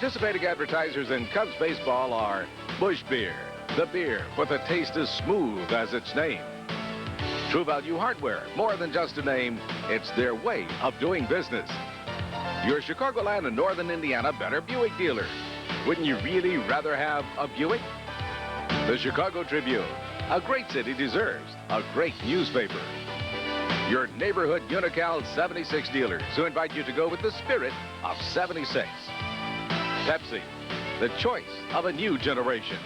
Participating advertisers in Cubs baseball are Busch Beer, the beer with a taste as smooth as its name. True Value Hardware, more than just a name, it's their way of doing business. Your Chicagoland and Northern Indiana Better Buick dealer. Wouldn't you really rather have a Buick? The Chicago Tribune, a great city deserves a great newspaper. Your neighborhood Unical 76 dealers who invite you to go with the spirit of 76. Pepsi, the choice of a new generation.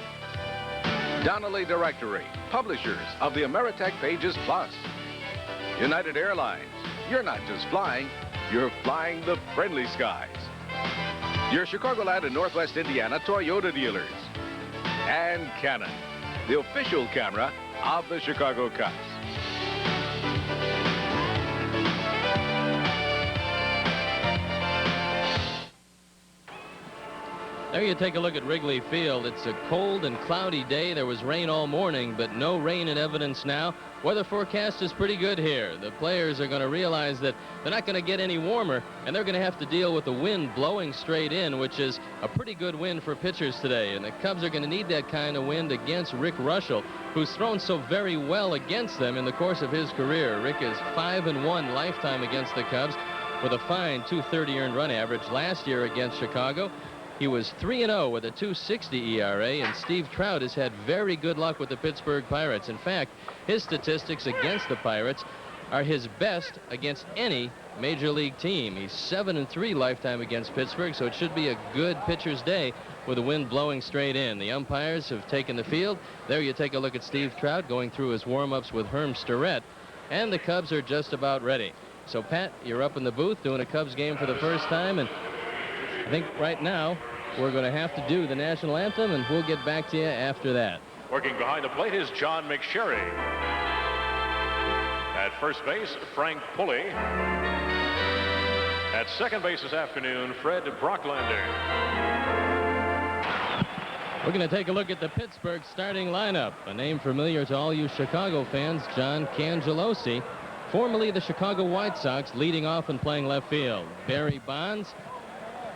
Donnelly Directory, publishers of the Ameritech Pages Plus. United Airlines, you're not just flying, you're flying the friendly skies. Your Chicagoland and Northwest Indiana Toyota dealers. And Canon, the official camera of the Chicago Cubs. There you take a look at Wrigley Field. It's a cold and cloudy day. There was rain all morning, but no rain in evidence now. Weather forecast is pretty good here. The players are going to realize that they're not going to get any warmer, and they're going to have to deal with the wind blowing straight in, which is a pretty good wind for pitchers today. And the Cubs are going to need that kind of wind against Rick Russell, who's thrown so very well against them in the course of his career. Rick is 5-1 lifetime against the Cubs with a fine .230 earned run average. Last year against Chicago, he was 3-0 with a .260 ERA, and Steve Trout has had very good luck with the Pittsburgh Pirates. In fact, his statistics against the Pirates are his best against any major league team. He's 7-3 lifetime against Pittsburgh, so it should be a good pitcher's day with the wind blowing straight in. The umpires have taken the field. There you take a look at Steve Trout going through his warm-ups with Herm Starrett, and the Cubs are just about ready. So, Pat, you're up in the booth doing a Cubs game for the first time, and I think right now we're going to have to do the national anthem, and we'll get back to you after that. Working behind the plate is John McSherry. At first base, Frank Pulley. At second base this afternoon, Fred Brocklander. We're going to take a look at the Pittsburgh starting lineup. A name familiar to all you Chicago fans, John Cangelosi, formerly the Chicago White Sox, leading off and playing left field. Barry Bonds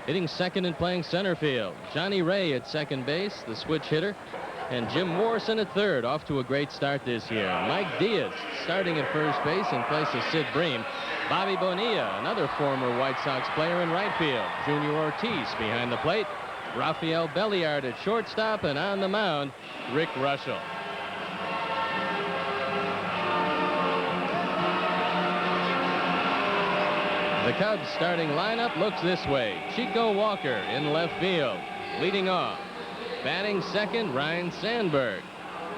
hitting second and playing center field. Johnny Ray at second base, the switch hitter. And Jim Morrison at third, off to a great start this year. Mike Diaz starting at first base in place of Sid Bream. Bobby Bonilla, another former White Sox player, in right field. Junior Ortiz behind the plate. Rafael Belliard at shortstop, and on the mound, Rick Russell. The Cubs starting lineup looks this way. Chico Walker in left field, leading off. Batting second, Ryne Sandberg.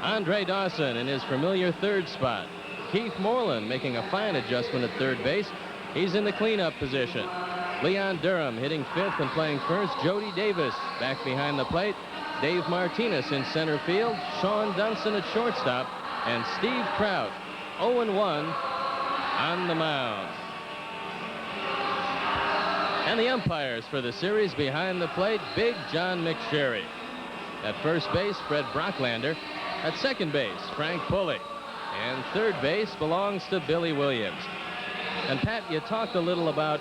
Andre Dawson in his familiar third spot. Keith Moreland making a fine adjustment at third base. He's in the cleanup position. Leon Durham hitting fifth and playing first. Jody Davis back behind the plate. Dave Martinez in center field. Sean Dunston at shortstop. And Steve Trout, 0-1 on the mound. And the umpires for the series behind the plate, Big John McSherry. At first base, Fred Brocklander. At second base, Frank Pulley. And third base belongs to Billy Williams. And Pat, you talked a little about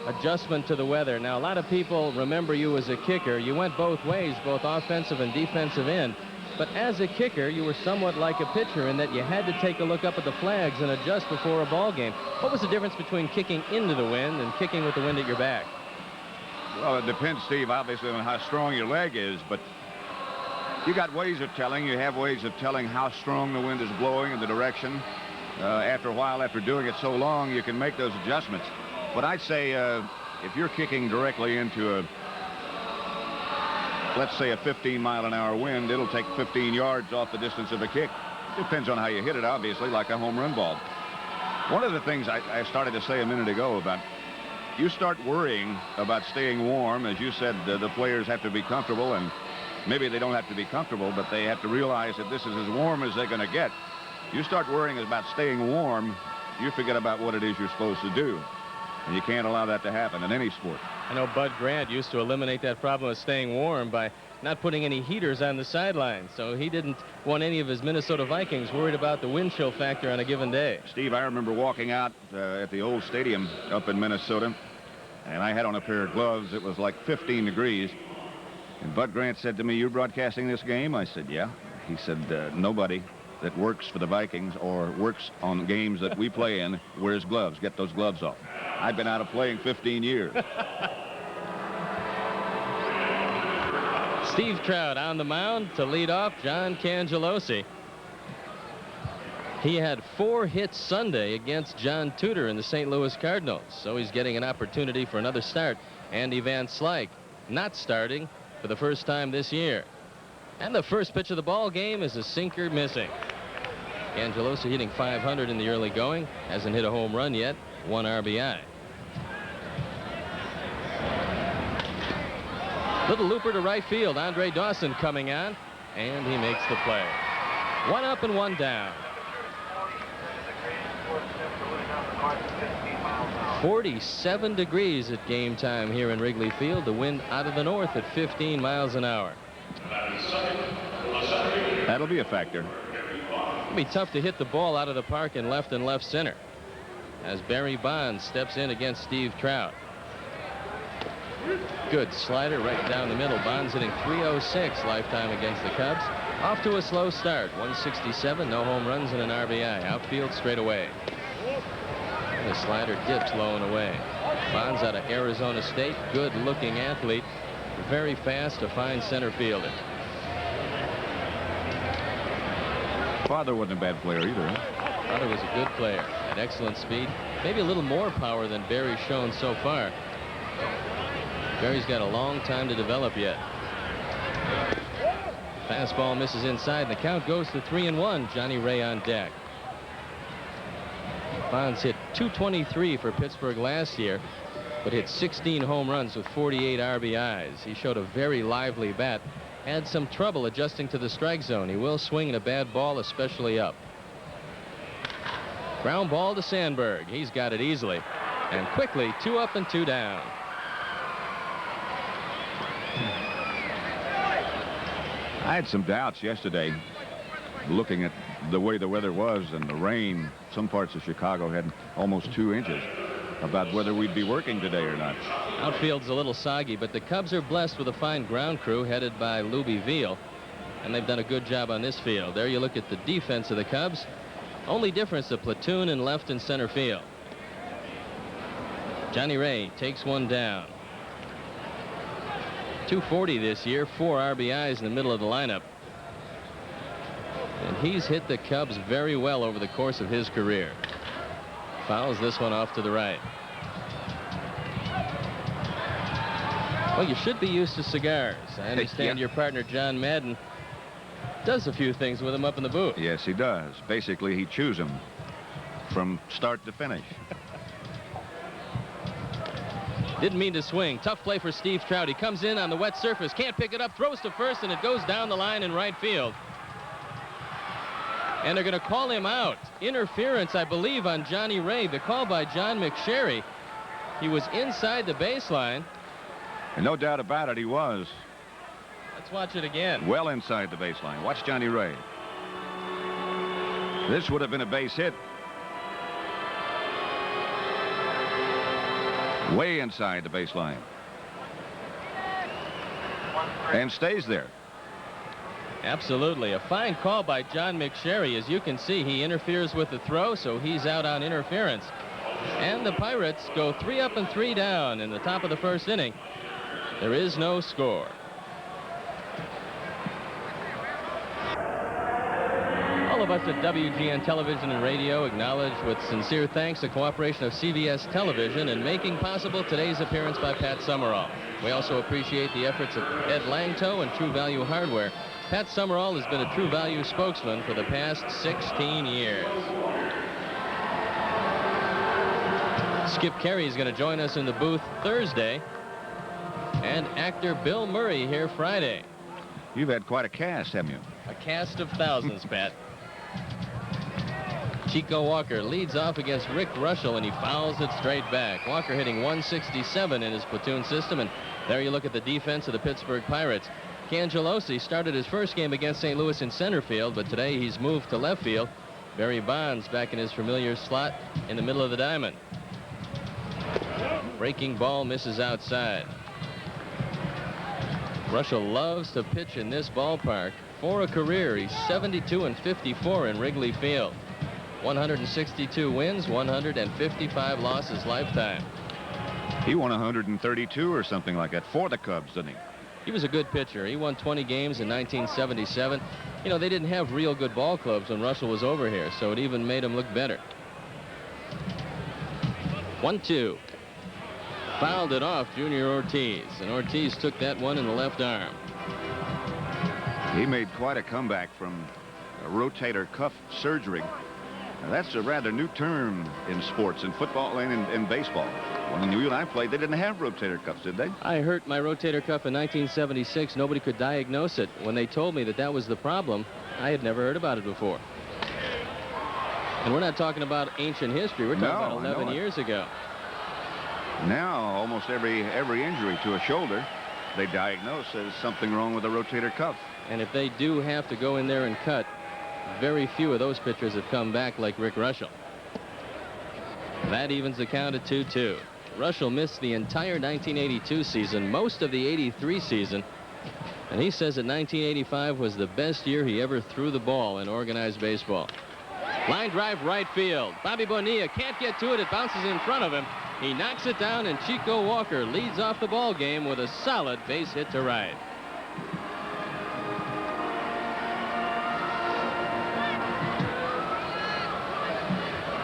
adjustment to the weather. Now, a lot of people remember you as a kicker. You went both ways, both offensive and defensive end. But as a kicker, you were somewhat like a pitcher in that you had to take a look up at the flags and adjust before a ball game. What was the difference between kicking into the wind and kicking with the wind at your back? Well, it depends, Steve, obviously, on how strong your leg is, but you got ways of telling. You have ways of telling how strong the wind is blowing and the direction. After a while, after doing it so long, you can make those adjustments. But I'd say if you're kicking directly into a, let's say, a 15-mile-an-hour wind, it'll take 15 yards off the distance of the kick. Depends on how you hit it, obviously, like a home run ball. One of the things I started to say a minute ago about you start worrying about staying warm. As you said, the players have to be comfortable, and maybe they don't have to be comfortable, but they have to realize that this is as warm as they're going to get. You start worrying about staying warm, you forget about what it is you're supposed to do. And you can't allow that to happen in any sport. I know Bud Grant used to eliminate that problem of staying warm by not putting any heaters on the sidelines. So he didn't want any of his Minnesota Vikings worried about the wind chill factor on a given day. Steve, I remember walking out at the old stadium up in Minnesota, and I had on a pair of gloves. It was like 15 degrees. And Bud Grant said to me, "You're broadcasting this game?" I said, "Yeah." He said, "Nobody that works for the Vikings or works on games that we play in wears gloves. Get those gloves off." I've been out of playing 15 years. Steve Trout on the mound to lead off John Cangelosi. He had 4 hits Sunday against John Tudor in the St. Louis Cardinals, so he's getting an opportunity for another start. Andy Van Slyke not starting for the first time this year. And the first pitch of the ball game is a sinker missing. Cangelosi hitting .500 in the early going. Hasn't hit a home run yet. 1 RBI. Little looper to right field. Andre Dawson coming on, and he makes the play. 1 up and 1 down. 47 degrees at game time here in Wrigley Field. The wind out of the north at 15 miles an hour. That'll be a factor. It'll be tough to hit the ball out of the park in left and left center as Barry Bonds steps in against Steve Trout. Good slider right down the middle. Bonds hitting .306 lifetime against the Cubs. Off to a slow start. 167, no home runs and an RBI. Outfield straight away. The slider dips low and away. Bonds out of Arizona State. Good looking athlete. Very fast, a fine center fielder. Father wasn't a bad player either. Huh? Father was a good player. Had excellent speed. Maybe a little more power than Barry's shown so far. Barry's got a long time to develop yet. Fastball misses inside. The count goes to 3-1. Johnny Ray on deck. Bonds hit .223 for Pittsburgh last year, but hit 16 home runs with 48 RBIs. He showed a very lively bat. Had some trouble adjusting to the strike zone. He will swing at a bad ball, especially up. Ground ball to Sandberg. He's got it easily and quickly. 2 up and 2 down. I had some doubts yesterday looking at the way the weather was and the rain. Some parts of Chicago had almost 2 inches, about whether we'd be working today or not. Outfield's a little soggy, but the Cubs are blessed with a fine ground crew headed by Luby Veal, and they've done a good job on this field. There you look at the defense of the Cubs. Only difference, the platoon in left and center field. Johnny Ray takes one down. 240 this year, 4 RBIs in the middle of the lineup. And he's hit the Cubs very well over the course of his career. Fouls this one off to the right. Well, you should be used to cigars. I understand your partner, John Madden, does a few things with them up in the booth. Yes, he does. Basically, he chews them from start to finish. Didn't mean to swing. Tough play for Steve Trout. He comes in on the wet surface, can't pick it up, throws to first, and it goes down the line in right field. And they're going to call him out. Interference, I believe, on Johnny Ray. The call by John McSherry. He was inside the baseline. And no doubt about it, he was. Let's watch it again. Well inside the baseline. Watch Johnny Ray. This would have been a base hit. Way inside the baseline. And stays there. Absolutely. A fine call by John McSherry. As you can see, he interferes with the throw, so he's out on interference. And the Pirates go 3 up and 3 down in the top of the first inning. There is no score. All of us at WGN Television and Radio acknowledge with sincere thanks the cooperation of CBS Television in making possible today's appearance by Pat Summerall. We also appreciate the efforts of Ed Langto and True Value Hardware. Pat Summerall has been a True Value spokesman for the past 16 years. Skip Carey is going to join us in the booth Thursday. And actor Bill Murray here Friday. You've had quite a cast, haven't you? A cast of thousands, Pat. Chico Walker leads off against Rick Russell, and he fouls it straight back. Walker hitting 167 in his platoon system, and there you look at the defense of the Pittsburgh Pirates. Cangelosi started his first game against St. Louis in center field, but today he's moved to left field. Barry Bonds back in his familiar slot in the middle of the diamond. Breaking ball misses outside. Russell loves to pitch in this ballpark. For a career, he's 72-54 in Wrigley Field. 162 wins, 155 losses lifetime. He won 132 or something like that for the Cubs, didn't he? He was a good pitcher. He won 20 games in 1977. You know, they didn't have real good ball clubs when Russell was over here, so it even made him look better. 1-2. Fouled it off Junior Ortiz, and Ortiz took that one in the left arm. He made quite a comeback from a rotator cuff surgery. Now, that's a rather new term in sports, in football and in baseball. When you and I played, they didn't have rotator cuffs, did they? I hurt my rotator cuff in 1976. Nobody could diagnose it. When they told me that that was the problem, I had never heard about it before. And we're not talking about ancient history. We're talking about 11 years ago. Now, almost every injury to a shoulder, they diagnose as something wrong with the rotator cuff. And if they do have to go in there and cut, very few of those pitchers have come back like Rick Russell. That evens the count at 2-2. Russell missed the entire 1982 season, most of the 83 season, and he says that 1985 was the best year he ever threw the ball in organized baseball. Line drive right field. Bobby Bonilla can't get to it. It bounces in front of him. He knocks it down, and Chico Walker leads off the ball game with a solid base hit to right.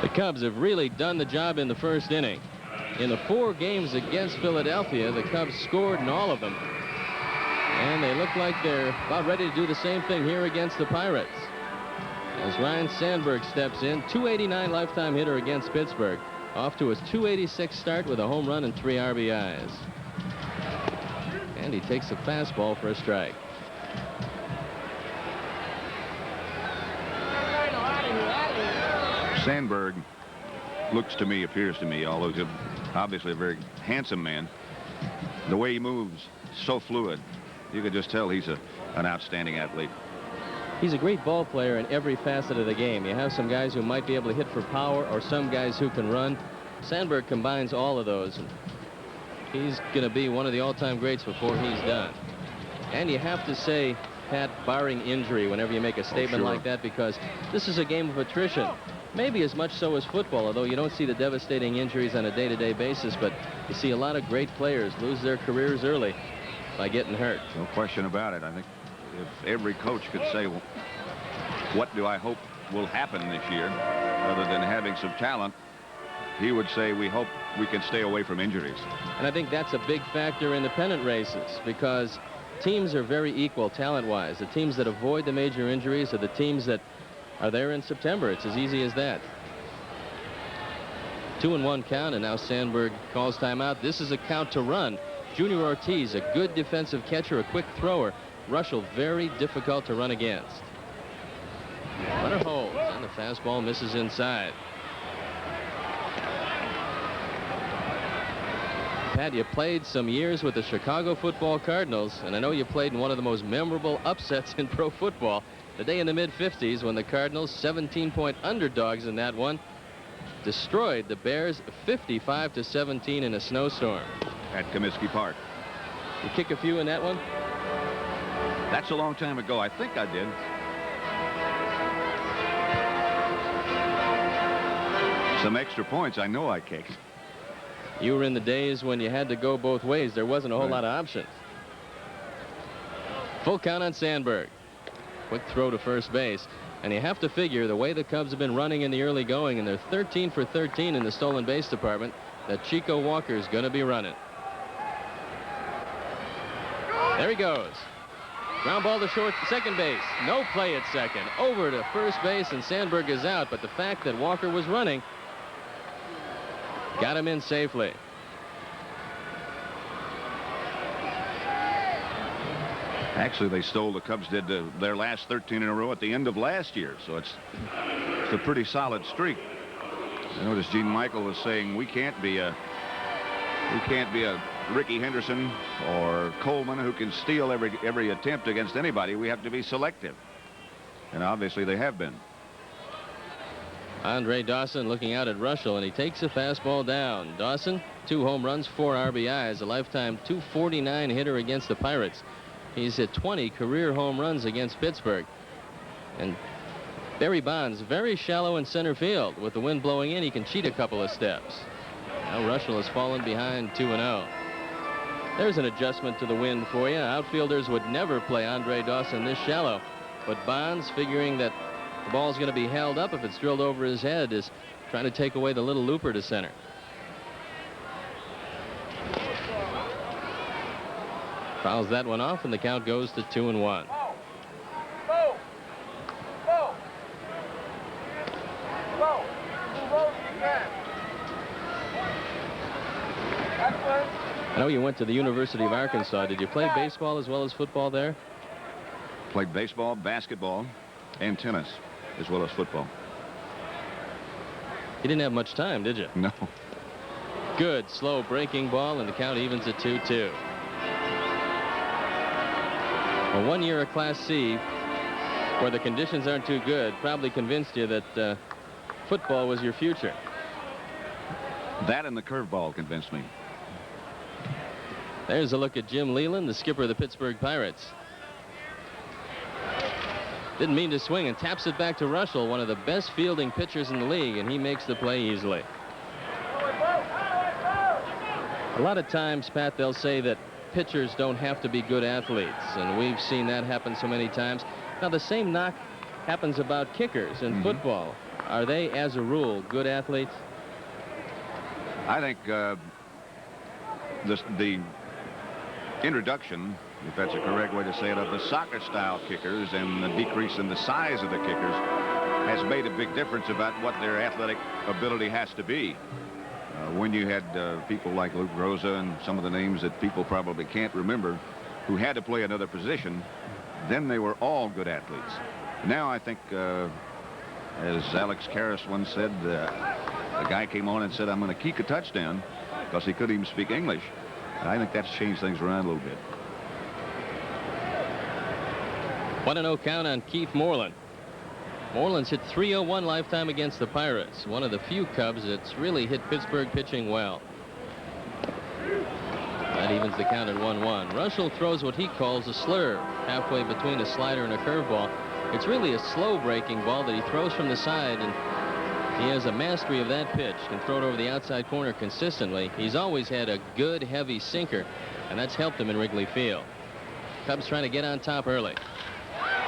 The Cubs have really done the job in the first inning. In the 4 games against Philadelphia, the Cubs scored in all of them. And they look like they're about ready to do the same thing here against the Pirates. As Ryne Sandberg steps in, .289 lifetime hitter against Pittsburgh. Off to his .286 start with a home run and 3 RBIs. And he takes a fastball for a strike. Sandberg appears to me, although he's obviously a very handsome man, the way he moves, so fluid. You could just tell he's an outstanding athlete. He's a great ball player in every facet of the game. You have some guys who might be able to hit for power, or some guys who can run. Sandberg combines all of those. He's going to be one of the all-time greats before he's done. And you have to say, Pat, barring injury whenever you make a statement like that, because this is a game of attrition. Maybe as much so as football, although you don't see the devastating injuries on a day-to-day basis, but you see a lot of great players lose their careers early by getting hurt. No question about it. I think if every coach could say, well, what do I hope will happen this year, other than having some talent, he would say we hope we can stay away from injuries. And I think that's a big factor in the pennant races, because teams are very equal talent-wise. The teams that avoid the major injuries are the teams that are there in September. It's as easy as that. 2-1 count, and now Sandberg calls timeout. This is a count to run. Junior Ortiz, a good defensive catcher, a quick thrower. Russell, very difficult to run against. Runner holds, and the fastball misses inside. Pat, you played some years with the Chicago Football Cardinals, and I know you played in one of the most memorable upsets in pro football. The day in the mid-50s when the Cardinals, 17-point underdogs in that one, destroyed the Bears 55-17 in a snowstorm. At Comiskey Park. You kick a few in that one? That's a long time ago. I think I did. Some extra points I know I kicked. You were in the days when you had to go both ways. There wasn't a whole lot of options. Full count on Sandberg. Quick throw to first base. And you have to figure the way the Cubs have been running in the early going, and they're 13 for 13 in the stolen base department, that Chico Walker is going to be running. There he goes. Ground ball to second base. No play at second. Over to first base, and Sandberg is out. But the fact that Walker was running got him in safely. Actually, the Cubs did their last 13 in a row at the end of last year, so it's a pretty solid streak. I noticed Gene Michael was saying we can't be a Ricky Henderson or Coleman who can steal every attempt against anybody. We have to be selective, and obviously they have been. Andre Dawson looking out at Russell, and he takes a fastball down. Dawson, 2 home runs, 4 RBIs, a lifetime .249 hitter against the Pirates. He's hit 20 career home runs against Pittsburgh. And Barry Bonds very shallow in center field. With the wind blowing in, he can cheat a couple of steps. Now Russell has fallen behind 2-0. There's an adjustment to the wind for you. Outfielders would never play Andre Dawson this shallow. But Bonds, figuring that the ball's going to be held up if it's drilled over his head, is trying to take away the little looper to center. Fouls that one off, and the count goes to 2-1. I know you went to the University of Arkansas. Did you play baseball as well as football there? Played baseball, basketball, and tennis, as well as football. You didn't have much time, did you? No. Good slow breaking ball, and the count evens at 2-2. Well, 1 year of Class C where the conditions aren't too good probably convinced you that football was your future. That and the curveball convinced me. There's a look at Jim Leyland, the skipper of the Pittsburgh Pirates. Didn't mean to swing and taps it back to Russell, one of the best fielding pitchers in the league, and he makes the play easily. A lot of times, Pat, they'll say that pitchers don't have to be good athletes, and we've seen that happen so many times. Now, the same knock happens about kickers in football. Are they, as a rule, good athletes? I think the introduction, if that's a correct way to say it, of the soccer-style kickers and the decrease in the size of the kickers has made a big difference about what their athletic ability has to be. When you had people like Luke Rosa and some of the names that people probably can't remember who had to play another position, then they were all good athletes. Now I think, as Alex Karras once said, a guy came on and said, "I'm going to kick a touchdown," because he couldn't even speak English. And I think that's changed things around a little bit. 1-0 count on Keith Moreland. Moreland's hit .301 lifetime against the Pirates. One of the few Cubs that's really hit Pittsburgh pitching well. That evens the count at 1-1. Russell throws what he calls a slurve, halfway between a slider and a curveball. It's really a slow breaking ball that he throws from the side, and he has a mastery of that pitch. Can throw it over the outside corner consistently. He's always had a good, heavy sinker, and that's helped him in Wrigley Field. Cubs trying to get on top early.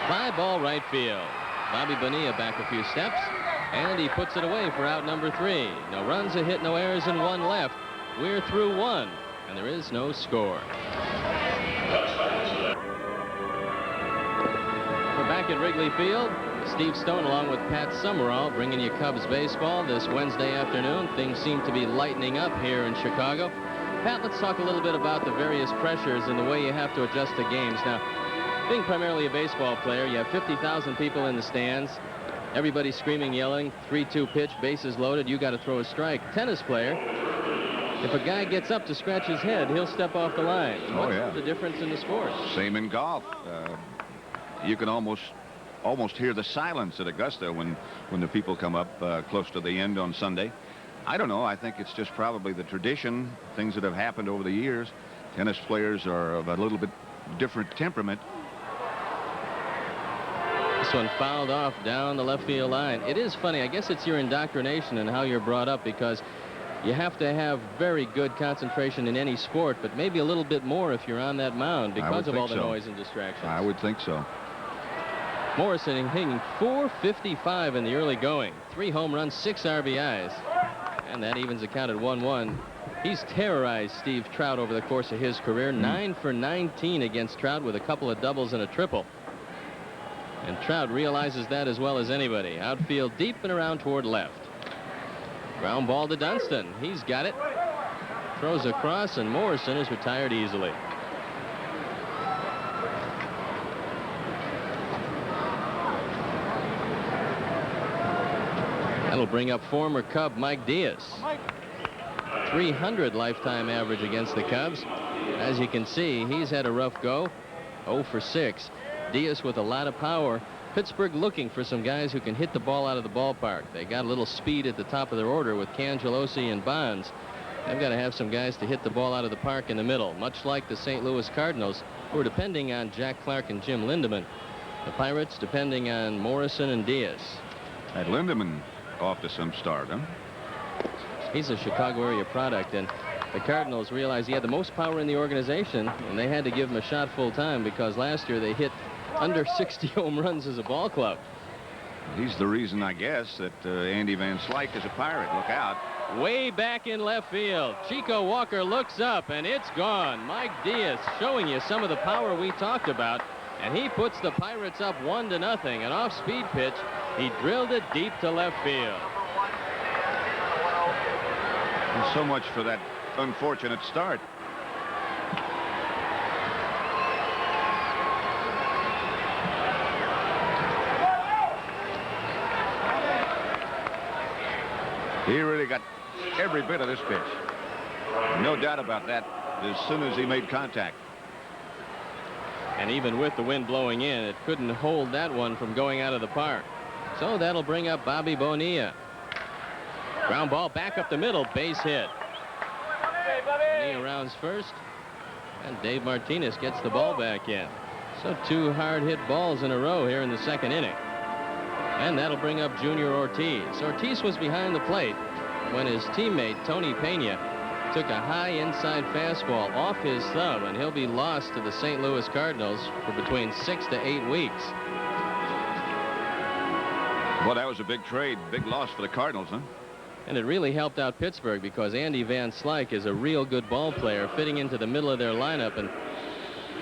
Fly ball right field. Bobby Bonilla back a few steps, and he puts it away for out number 3. No runs, a hit, no errors, and 1 left. We're through 1, and there is no score. We're back at Wrigley Field. Steve Stone along with Pat Summerall bringing you Cubs baseball this Wednesday afternoon. Things seem to be lightening up here in Chicago. Pat, let's talk a little bit about the various pressures and the way you have to adjust to games. Now, being primarily a baseball player, you have 50,000 people in the stands. Everybody screaming, yelling, 3-2 pitch, bases loaded, you got to throw a strike. Tennis player, if a guy gets up to scratch his head, he'll step off the line. What's the difference in the sport? Same in golf. You can almost hear the silence at Augusta when the people come up close to the end on Sunday. I don't know. I think it's just probably the tradition, things that have happened over the years. Tennis players are of a little bit different temperament. This one fouled off down the left field line. It is funny. I guess it's your indoctrination and how you're brought up, because you have to have very good concentration in any sport, but maybe a little bit more if you're on that mound because of all the noise and distractions. I would think so. Morrison hitting .455 in the early going. 3 home runs, 6 RBIs. And that evens the count at 1-1. He's terrorized Steve Trout over the course of his career. 9 for 19 against Trout with a couple of doubles and a triple. And Trout realizes that as well as anybody. Outfield deep and around toward left. Ground ball to Dunston. He's got it. Throws across, and Morrison is retired easily. That'll bring up former Cub Mike Diaz. 300 lifetime average against the Cubs. As you can see, he's had a rough go. 0 for 6. Diaz with a lot of power. Pittsburgh looking for some guys who can hit the ball out of the ballpark. They got a little speed at the top of their order with Cangelosi and Bonds. They've got to have some guys to hit the ball out of the park in the middle, much like the St. Louis Cardinals who are depending on Jack Clark and Jim Lindemann. The Pirates depending on Morrison and Diaz. That Lindemann off to some start, huh? He's a Chicago area product, and the Cardinals realized he had the most power in the organization, and they had to give him a shot full time because last year they hit under 60 home runs as a ball club. He's the reason, I guess, that Andy Van Slyke is a Pirate. Look out. Way back in left field. Chico Walker looks up, and it's gone. Mike Diaz showing you some of the power we talked about, and he puts the Pirates up 1-0. An off-speed pitch. He drilled it deep to left field. And so much for that unfortunate start. He really got every bit of this pitch. No doubt about that as soon as he made contact. And even with the wind blowing in, it couldn't hold that one from going out of the park. So that'll bring up Bobby Bonilla. Ground ball back up the middle, base hit. Bonilla rounds first, and Dave Martinez gets the ball back in. So 2 hard hit balls in a row here in the second inning. And that'll bring up Junior Ortiz. Ortiz was behind the plate when his teammate Tony Pena took a high inside fastball off his thumb, and he'll be lost to the St. Louis Cardinals for between 6 to 8 weeks. Well, that was a big trade, big loss for the Cardinals, huh? And it really helped out Pittsburgh because Andy Van Slyke is a real good ball player, fitting into the middle of their lineup and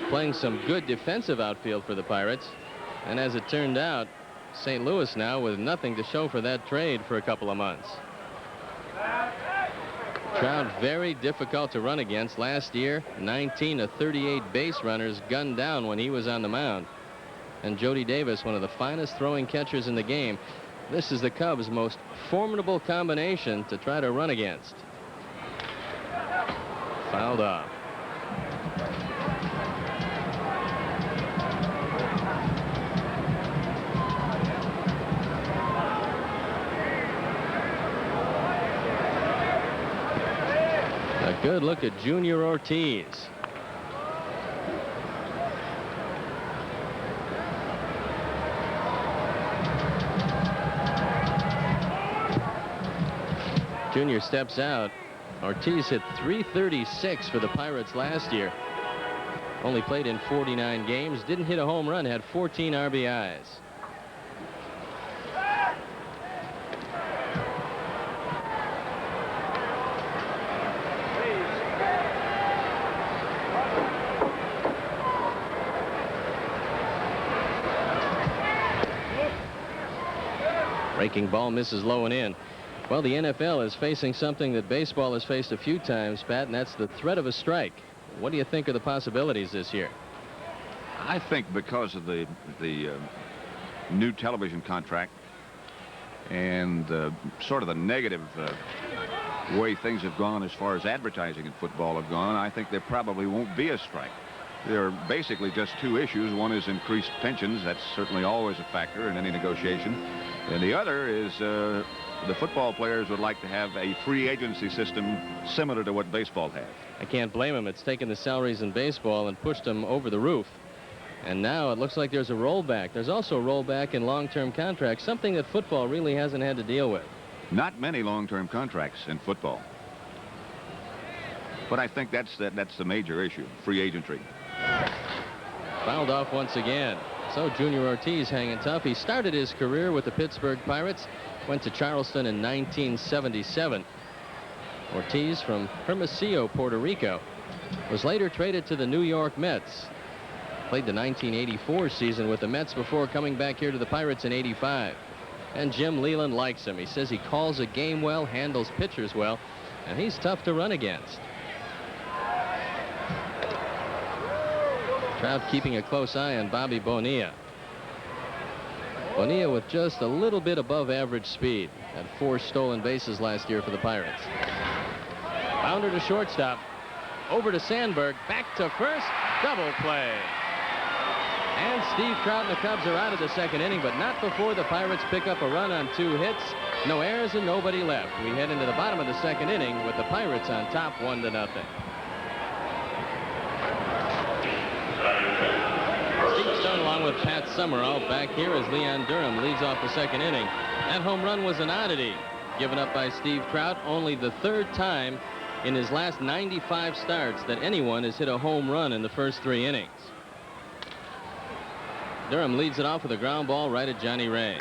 playing some good defensive outfield for the Pirates. And as it turned out, St. Louis now with nothing to show for that trade for a couple of months. Trout very difficult to run against. Last year, 19 of 38 base runners gunned down when he was on the mound. And Jody Davis, one of the finest throwing catchers in the game. This is the Cubs' most formidable combination to try to run against. Fouled off. A good look at Junior Ortiz. Junior steps out. Ortiz hit .336 for the Pirates last year. Only played in 49 games. Didn't hit a home run. Had 14 RBIs. Breaking ball misses low and in. Well, the NFL is facing something that baseball has faced a few times, Pat, and that's the threat of a strike. What do you think are the possibilities this year? I think because of the new television contract and sort of the negative way things have gone as far as advertising in football have gone, I think there probably won't be a strike. There are basically just 2 issues. One is increased pensions. That's certainly always a factor in any negotiation. And the other is the football players would like to have a free agency system similar to what baseball has. I can't blame them. It's taken the salaries in baseball and pushed them over the roof. And now it looks like there's a rollback. There's also a rollback in long-term contracts, something that football really hasn't had to deal with. Not many long-term contracts in football. But I think that's the major issue, free agentry. Fouled off once again. So Junior Ortiz hanging tough. He started his career with the Pittsburgh Pirates, went to Charleston in 1977. Ortiz from Hermosillo, Puerto Rico, was later traded to the New York Mets. Played the 1984 season with the Mets before coming back here to the Pirates in '85. And Jim Leland likes him. He says he calls a game well, handles pitchers well, and he's tough to run against. Trout keeping a close eye on Bobby Bonilla. Bonilla with just a little bit above average speed. Had 4 stolen bases last year for the Pirates. Bounder to shortstop. Over to Sandberg. Back to first. Double play. And Steve Trout and the Cubs are out of the second inning, but not before the Pirates pick up a run on 2 hits. No errors and nobody left. We head into the bottom of the second inning with the Pirates on top 1-0. Pat Summerall back here as Leon Durham leads off the second inning. That home run was an oddity given up by Steve Trout, only the third time in his last 95 starts that anyone has hit a home run in the first 3 innings. Durham leads it off with a ground ball right at Johnny Ray.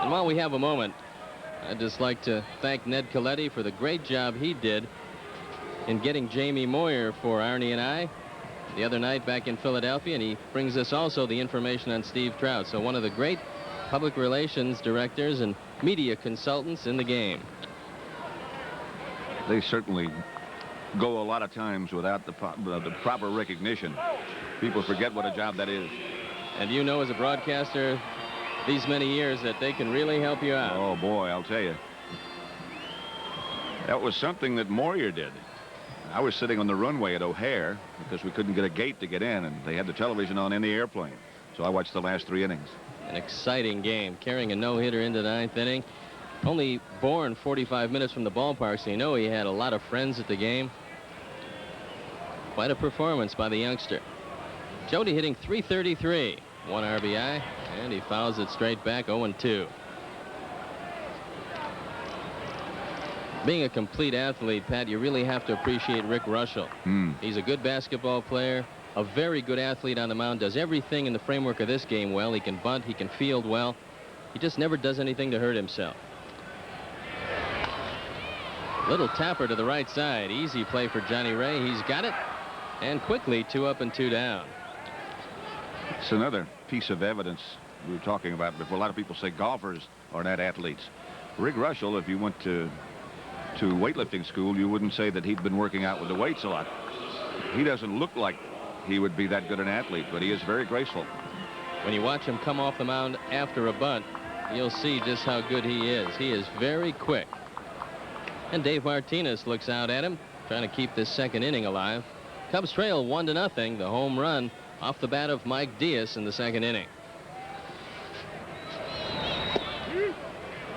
And while we have a moment, I'd just like to thank Ned Coletti for the great job he did in getting Jamie Moyer for Arnie and I the other night back in Philadelphia, and he brings us also the information on Steve Trout. So one of the great public relations directors and media consultants in the game. They certainly go a lot of times without the proper recognition. People forget what a job that is. And you know, as a broadcaster these many years, that they can really help you out. Oh boy, I'll tell you. That was something that Moyer did. I was sitting on the runway at O'Hare because we couldn't get a gate to get in, and they had the television on in the airplane. So I watched the last 3 innings. An exciting game, carrying a no-hitter into the 9th inning. Only born 45 minutes from the ballpark, so you know he had a lot of friends at the game. Quite a performance by the youngster. Jody hitting .333, 1 RBI, and he fouls it straight back, 0-2. Being a complete athlete, Pat, you really have to appreciate Rick Russell. He's a good basketball player, a very good athlete on the mound, does everything in the framework of this game well. He can bunt, he can field well. He just never does anything to hurt himself. Little tapper to the right side. Easy play for Johnny Ray. He's got it. And quickly, 2 up and 2 down. It's another piece of evidence we were talking about before. A lot of people say golfers are not athletes. Rick Russell, if you went to weightlifting school, you wouldn't say that he'd been working out with the weights a lot. He doesn't look like he would be that good an athlete, but he is very graceful. When you watch him come off the mound after a bunt, you'll see just how good he is. He is very quick. And Dave Martinez looks out at him, trying to keep this second inning alive. Cubs trail 1-0. The home run off the bat of Mike Diaz in the second inning.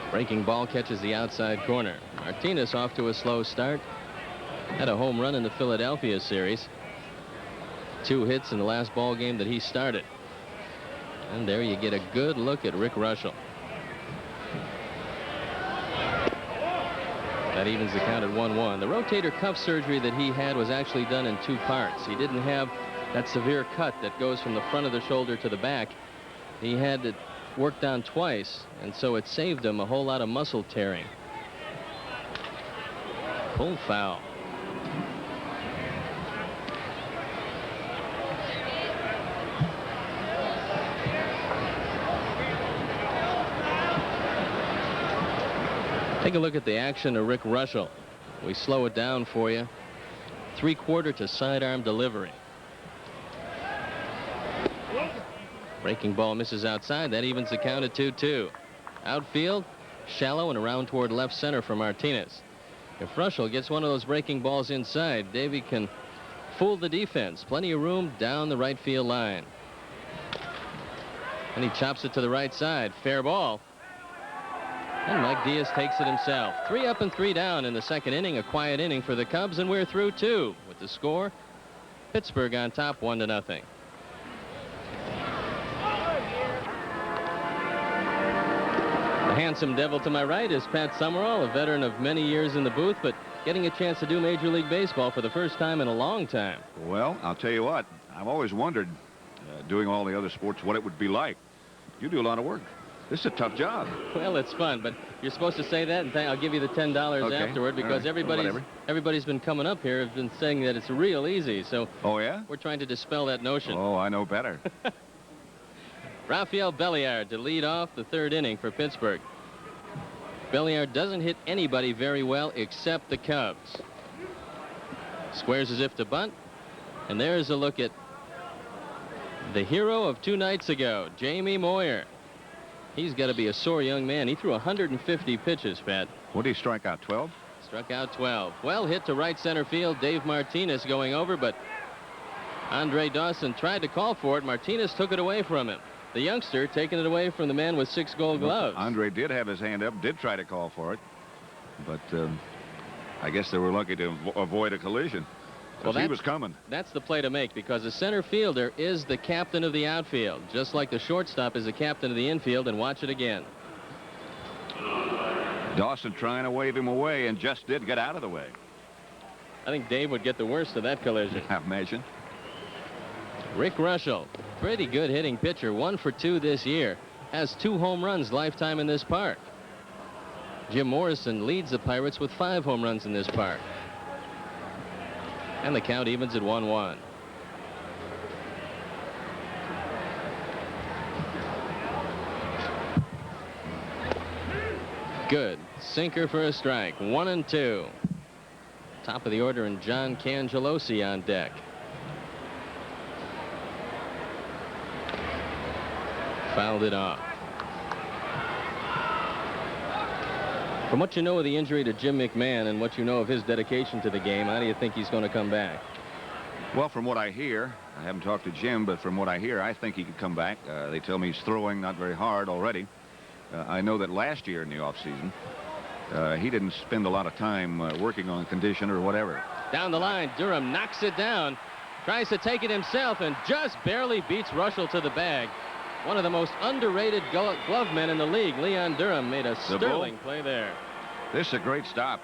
Breaking ball catches the outside corner. Martinez off to a slow start. Had a home run in the Philadelphia series. 2 hits in the last ball game that he started. And there you get a good look at Rick Russell. That evens the count at 1-1. The rotator cuff surgery that he had was actually done in 2 parts. He didn't have that severe cut that goes from the front of the shoulder to the back. He had it worked on twice, and so it saved him a whole lot of muscle tearing. Pull foul. Take a look at the action of Rick Russell. We slow it down for you. 3/4 to sidearm delivery. Breaking ball misses outside. That evens the count at 2-2. Outfield, shallow and around toward left center for Martinez. If Russell gets one of those breaking balls inside, Davey can fool the defense. Plenty of room down the right field line. And he chops it to the right side. Fair ball. And Mike Diaz takes it himself. 3 up and 3 down in the second inning. A quiet inning for the Cubs, and we're through 2 with the score. Pittsburgh on top 1-0. The handsome devil to my right is Pat Summerall, a veteran of many years in the booth, but getting a chance to do Major League Baseball for the first time in a long time. Well, I'll tell you what, I've always wondered, doing all the other sports, what it would be like. You do a lot of work. This is a tough job. Well, it's fun, but you're supposed to say that, and I'll give you the $10 afterward, because everybody's been coming up here, have been saying that it's real easy. So oh, yeah? We're trying to dispel that notion. Oh, I know better. Rafael Belliard to lead off the third inning for Pittsburgh. Belliard doesn't hit anybody very well except the Cubs. Squares as if to bunt, and there's a look at the hero of 2 nights ago, Jamie Moyer. He's got to be a sore young man. He threw 150 pitches, Pat. What did he strike out, 12? Struck out 12. Well hit to right center field. Dave Martinez going over, but Andre Dawson tried to call for it. Martinez took it away from him. The youngster taking it away from the man with 6 gold gloves. Andre did have his hand up, did try to call for it, but I guess they were lucky to avoid a collision. Well, he was coming. That's the play to make, because the center fielder is the captain of the outfield, just like the shortstop is the captain of the infield. And watch it again. Dawson trying to wave him away and just did get out of the way. I think Dave would get the worst of that collision. I imagine. Rick Russell, pretty good hitting pitcher, 1 for 2 this year, has 2 home runs lifetime in this park. Jim Morrison leads the Pirates with 5 home runs in this park. And the count evens at 1-1. Good. Sinker for a strike. 1-2. Top of the order, and John Cangelosi on deck. Fouled it off. From what you know of the injury to Jim McMahon and what you know of his dedication to the game, how do you think he's going to come back? Well, from what I hear, I haven't talked to Jim, but from what I hear, I think he could come back. They tell me he's throwing not very hard already. I know that last year in the offseason, he didn't spend a lot of time working on condition or whatever. Down the line, Durham knocks it down, tries to take it himself, and just barely beats Russell to the bag. One of the most underrated glove men in the league, Leon Durham, made a sterling play there. This is a great stop.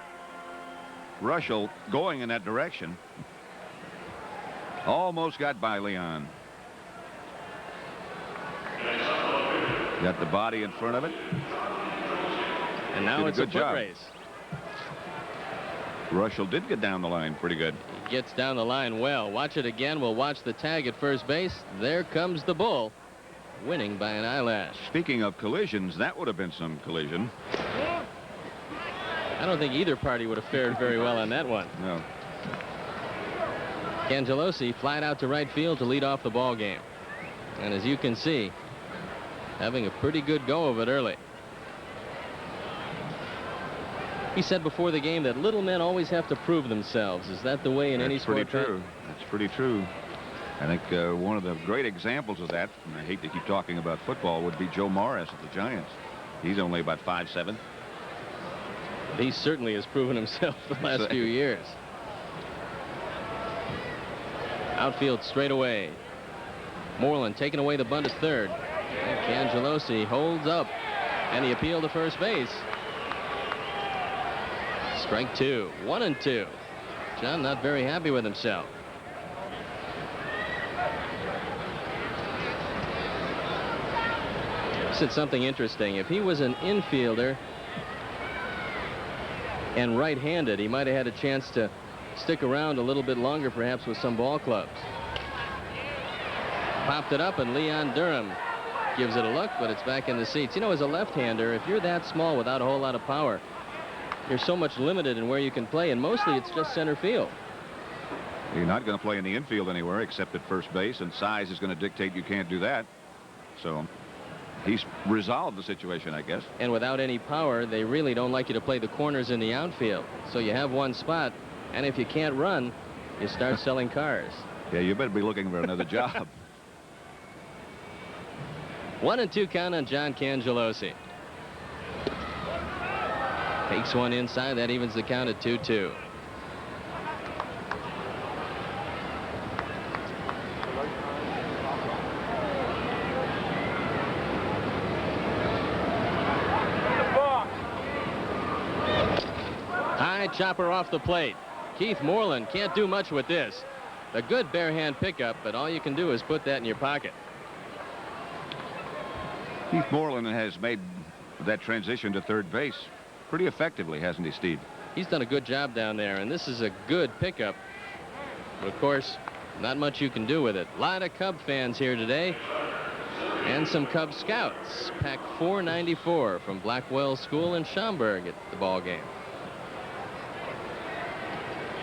Russell going in that direction. Almost got by Leon. Got the body in front of it. And now it's a foot race. Russell did get down the line pretty good. He gets down the line well. Watch it again. We'll watch the tag at first base. There comes the bull, winning by an eyelash. Speaking of collisions, that would have been some collision. I don't think either party would have fared very well on that one. No. Cangelosi flied out to right field to lead off the ball game. And as you can see, having a pretty good go of it early. He said before the game that little men always have to prove themselves. Is that the way in any sport? That's pretty true. That's pretty true. I think one of the great examples of that, and I hate to keep talking about football, would be Joe Morris of the Giants. He's only about 5'7". He certainly has proven himself the last few years. Outfield straight away. Moreland taking away the bunt at third. And Cangelosi holds up, and the appeal to first base. Strike 2. 1-2. John not very happy with himself. Said something interesting. If he was an infielder and right-handed, he might have had a chance to stick around a little bit longer, perhaps with some ball clubs. Popped it up, and Leon Durham gives it a look, but it's back in the seats. You know, as a left-hander, if you're that small without a whole lot of power, you're so much limited in where you can play, and mostly it's just center field. You're not going to play in the infield anywhere except at first base, and size is going to dictate you can't do that. So he's resolved the situation, I guess. And without any power, they really don't like you to play the corners in the outfield. So you have one spot, and if you can't run, you start selling cars. Yeah, you better be looking for another job. 1-2 count on John Cangelosi. Takes one inside. That evens the count at 2-2. High chopper off the plate. Keith Moreland can't do much with this. A good bare hand pickup, but all you can do is put that in your pocket. Keith Moreland has made that transition to third base pretty effectively, hasn't he, Steve? He's done a good job down there, and this is a good pickup. But of course, not much you can do with it. A lot of Cub fans here today, and some Cub scouts. Pack 494 from Blackwell School in Schaumburg at the ball game.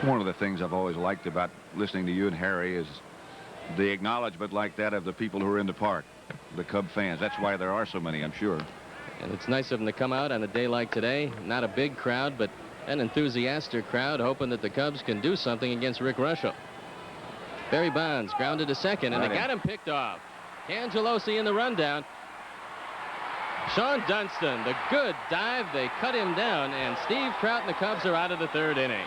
One of the things I've always liked about listening to you and Harry is the acknowledgement like that of the people who are in the park, the Cub fans. That's why there are so many, I'm sure. And it's nice of them to come out on a day like today. Not a big crowd, but an enthusiastic crowd, hoping that the Cubs can do something against Rick Russell. Barry Bonds grounded to second, and they got him picked off. Cangelosi in the rundown. Sean Dunston, the good dive. They cut him down, and Steve Trout and the Cubs are out of the third inning.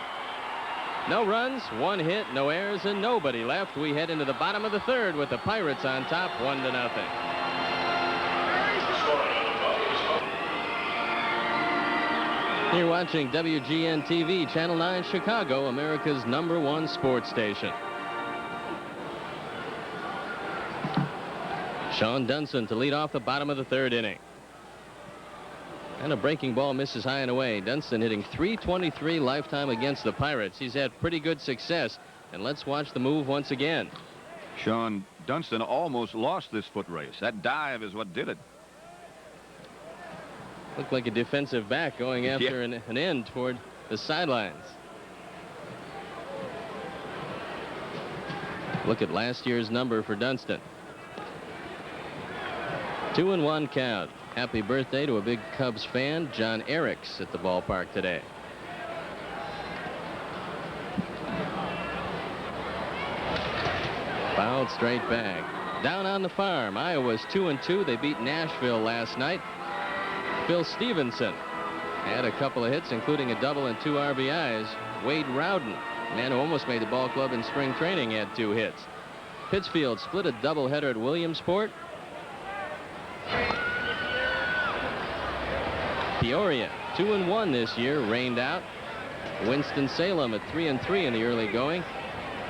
No runs, 1 hit, no errors, and nobody left. We head into the bottom of the 3rd with the Pirates on top, 1-0. You're watching WGN-TV, Channel 9 Chicago, America's #1 sports station. Sean Dunston to lead off the bottom of the 3rd inning. And a breaking ball misses high and away. Dunston hitting .323 lifetime against the Pirates. He's had pretty good success. And let's watch the move once again. Sean Dunston almost lost this foot race. That dive is what did it. Looked like a defensive back going after an end toward the sidelines. Look at last year's number for Dunston. 2-1 count. Happy birthday to a big Cubs fan, John Eriks, at the ballpark today. Fouled straight back. Down on the farm, Iowa's 2-2. They beat Nashville last night. Phil Stevenson had a couple of hits, including a double and 2 RBIs. Wade Rowden, man who almost made the ball club in spring training, had 2 hits. Pittsfield split a doubleheader at Williamsport. Peoria, 2-1 this year, rained out. Winston-Salem at 3-3 in the early going.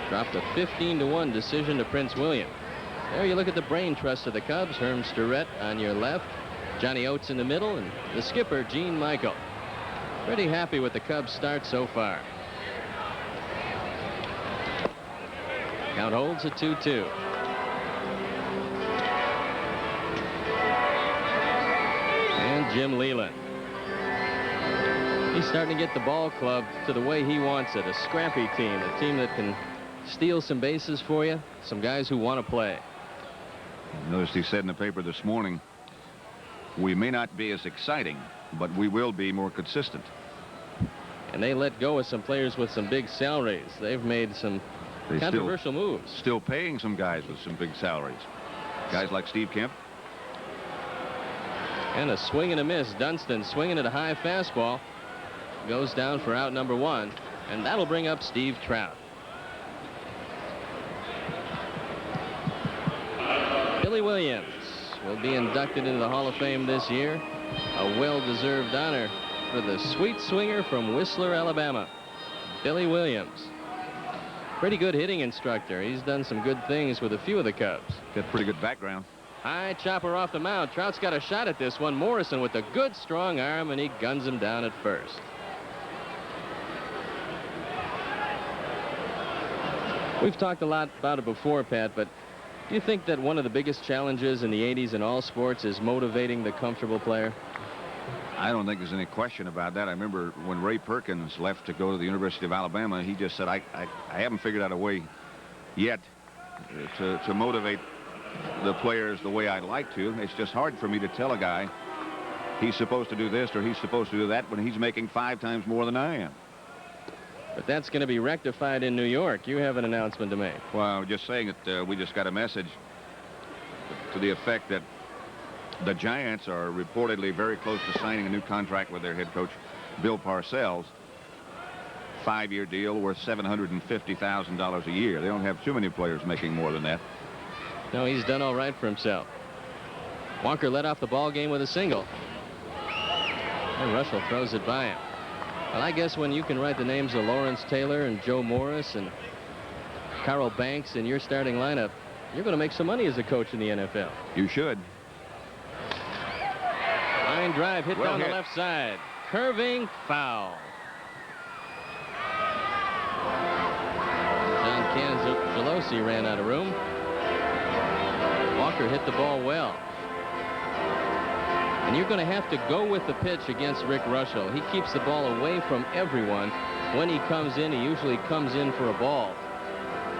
Dropped a 15-1 decision to Prince William. There you look at the brain trust of the Cubs. Herm Sturrett on your left. Johnny Oates in the middle, and the skipper, Gene Michael. Pretty happy with the Cubs' start so far. Count holds at 2-2. And Jim Leland. He's starting to get the ball club to the way he wants it. A scrappy team, a team that can steal some bases for you, some guys who want to play. I noticed he said in the paper this morning, we may not be as exciting, but we will be more consistent. And they let go of some players with some big salaries. They've made some controversial moves. Still paying some guys with some big salaries. Guys like Steve Kemp. And a swing and a miss. Dunston swinging at a high fastball. Goes down for out number 1. And that'll bring up Steve Trout. Billy Williams will be inducted into the Hall of Fame this year. A well-deserved honor for the sweet swinger from Whistler, Alabama. Billy Williams. Pretty good hitting instructor. He's done some good things with a few of the Cubs. Got pretty good background. High chopper off the mound. Trout's got a shot at this one. Morrison with a good strong arm, and he guns him down at first. We've talked a lot about it before, Pat, but do you think that one of the biggest challenges in the 80s in all sports is motivating the comfortable player? I don't think there's any question about that. I remember when Ray Perkins left to go to the University of Alabama, he just said, I haven't figured out a way yet to motivate the players the way I'd like to. It's just hard for me to tell a guy he's supposed to do this or he's supposed to do that when he's making 5 times more than I am. But that's going to be rectified in New York. You have an announcement to make. Well, just saying that we just got a message to the effect that the Giants are reportedly very close to signing a new contract with their head coach, Bill Parcells. 5-year deal worth $750,000 a year. They don't have too many players making more than that. No, he's done all right for himself. Walker led off the ball game with a single. And Russell throws it by him. Well, I guess when you can write the names of Lawrence Taylor and Joe Morris and Carl Banks in your starting lineup, you're going to make some money as a coach in the NFL. You should. Line drive hit down the left side. Curving foul. John Cangelosi ran out of room. Walker hit the ball well. And you're going to have to go with the pitch against Rick Russell. He keeps the ball away from everyone. When he comes in, he usually comes in for a ball.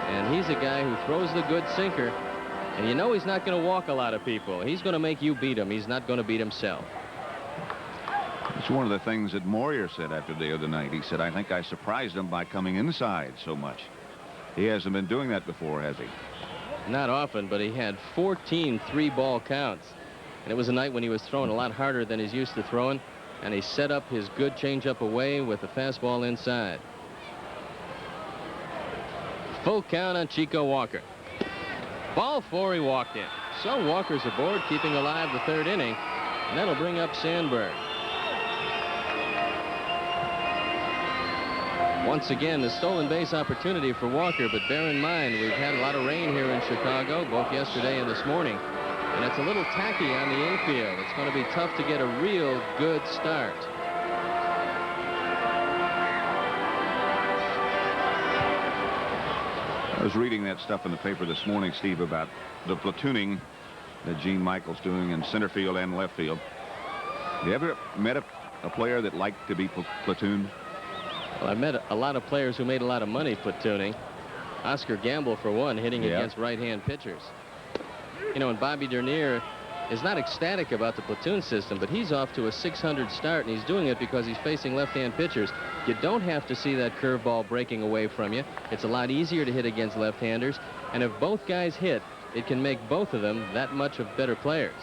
And he's a guy who throws the good sinker. And you know he's not going to walk a lot of people. He's going to make you beat him. He's not going to beat himself. It's one of the things that Moyer said after the other night. He said, I think I surprised him by coming inside so much. He hasn't been doing that before, has he? Not often, but he had 14 3-ball counts. And it was a night when he was throwing a lot harder than he's used to throwing. And he set up his good changeup away with the fastball inside. Full count on Chico Walker. Ball 4, he walked in. So Walker's aboard, keeping alive the 3rd inning, and that'll bring up Sandberg. Once again, the stolen base opportunity for Walker, but bear in mind, we've had a lot of rain here in Chicago, both yesterday and this morning, and it's a little tacky on the infield. It's going to be tough to get a real good start. I was reading that stuff in the paper this morning, Steve, about the platooning that Gene Michael's doing in center field and left field. You ever met a player that liked to be platooned? Well, I met a lot of players who made a lot of money platooning. Oscar Gamble, for one, hitting against right-hand pitchers. You know, and Bobby Dernier is not ecstatic about the platoon system, but he's off to a .600 start, and he's doing it because he's facing left-hand pitchers. You don't have to see that curveball breaking away from you. It's a lot easier to hit against left-handers, and if both guys hit, it can make both of them that much of better players.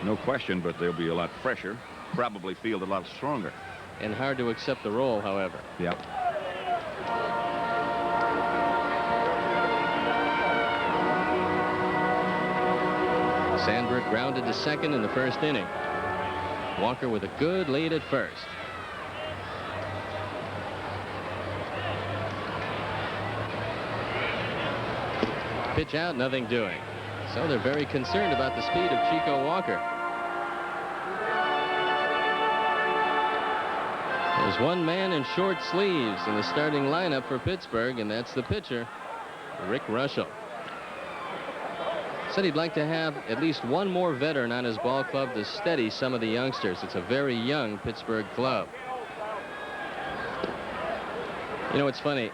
No question, but they'll be a lot fresher, probably field a lot stronger. And hard to accept the role, however. Yep. Sandberg grounded to second in the 1st inning. Walker with a good lead at first. Pitch out, nothing doing. So they're very concerned about the speed of Chico Walker. There's one man in short sleeves in the starting lineup for Pittsburgh, and that's the pitcher, Rick Russell. Said he'd like to have at least one more veteran on his ball club to steady some of the youngsters. It's a very young Pittsburgh club. You know, it's funny.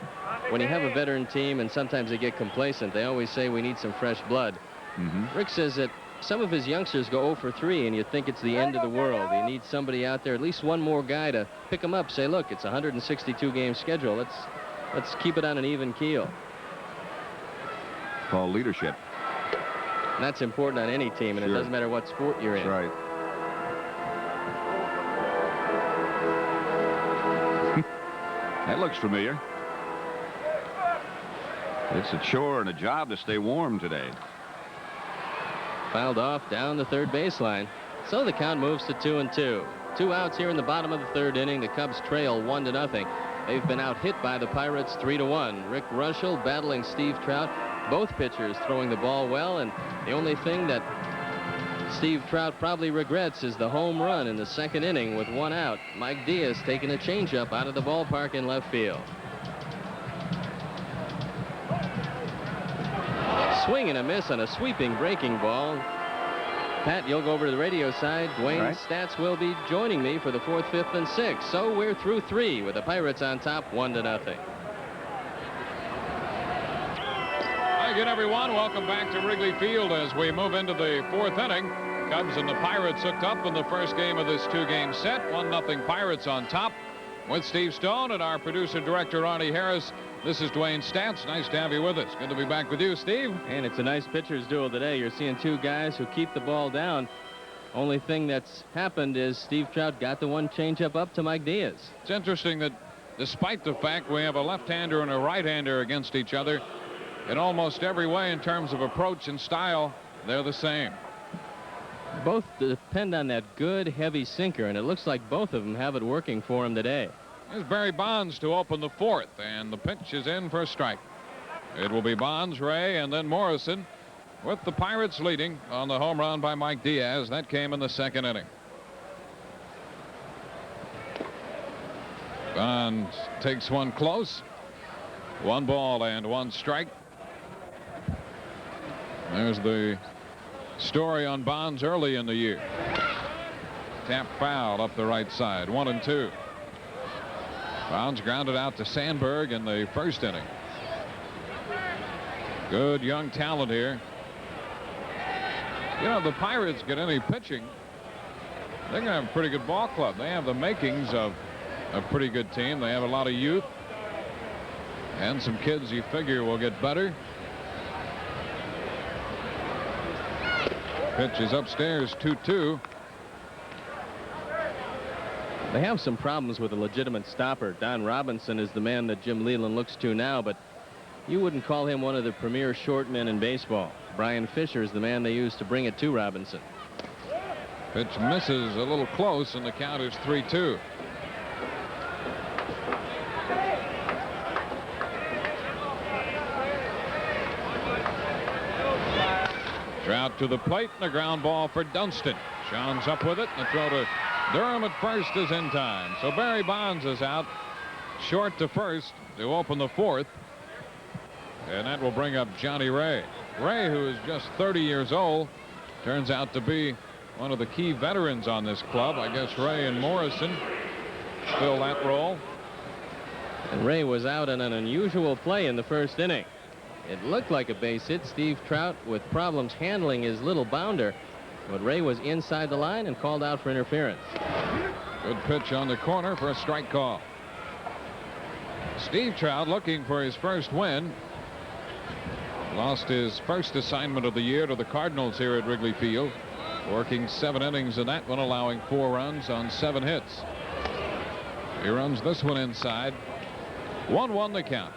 When you have a veteran team and sometimes they get complacent, they always say we need some fresh blood. Rick says that some of his youngsters go 0 for 3, and you think it's the end of the world. You need somebody out there, at least one more guy to pick them up, say, look, it's a 162-game schedule. Let's keep it on an even keel. Called leadership. And that's important on any team, and it doesn't matter what sport you're in. Right. That looks familiar. It's a chore and a job to stay warm today. Fouled off down the 3rd baseline. So the count moves to 2-2. 2 outs here in the bottom of the 3rd inning. The Cubs trail 1-0. They've been out hit by the Pirates 3-1. Rick Russell battling Steve Trout. Both pitchers throwing the ball well, and the only thing that Steve Trout probably regrets is the home run in the 2nd inning with 1 out. Mike Diaz taking a changeup out of the ballpark in left field. Swing and a miss on a sweeping breaking ball. Pat, you'll go over to the radio side. Dwayne Stats will be joining me for the 4th, 5th, and 6th. So we're through 3 with the Pirates on top 1-0. Hi again, everyone. Welcome back to Wrigley Field as we move into the 4th inning. Cubs and the Pirates hooked up in the first game of this 2-game set. 1-0 Pirates on top. With Steve Stone and our producer-director, Arnie Harris, this is Dwayne Stats. Nice to have you with us. Good to be back with you, Steve. And it's a nice pitcher's duel today. You're seeing 2 guys who keep the ball down. Only thing that's happened is Steve Trout got the one changeup up to Mike Diaz. It's interesting that despite the fact we have a left-hander and a right-hander against each other, in almost every way in terms of approach and style, they're the same. Both depend on that good, heavy sinker, and it looks like both of them have it working for them today. Here's Barry Bonds to open the 4th, and the pitch is in for a strike. It will be Bonds, Ray, and then Morrison, with the Pirates leading on the home run by Mike Diaz. That came in the 2nd inning. Bonds takes one close. 1 ball and 1 strike. There's the story on Bonds early in the year. Tap foul up the right side. 1-2. Bonds grounded out to Sandberg in the 1st inning. Good young talent here. You know, the Pirates get any pitching, they're going to have a pretty good ball club. They have the makings of a pretty good team. They have a lot of youth and some kids you figure will get better. Pitch is upstairs, 2-2. They have some problems with a legitimate stopper. Don Robinson is the man that Jim Leland looks to now, but You wouldn't call him one of the premier short men in baseball. Brian Fisher is the man they used to bring it to Robinson. Pitch misses a little close, and the count is 3-2. Trout to the plate, and a ground ball for Dunston. Sean's up with it, and the throw to Durham at first is in time. So Barry Bonds is out short to first to open the fourth. And that will bring up Johnny Ray. Ray, who is just 30 years old, turns out to be one of the key veterans on this club. I guess Ray and Morrison fill that role. And Ray was out in an unusual play in the first inning. It looked like a base hit. Steve Trout with problems handling his little bounder. But Ray was inside the line and called out for interference. Good pitch on the corner for a strike call. Steve Trout looking for his first win. Lost his first assignment of the year to the Cardinals here at Wrigley Field. Working 7 innings in that one, allowing 4 runs on 7 hits. He runs this one inside. 1-1 the count.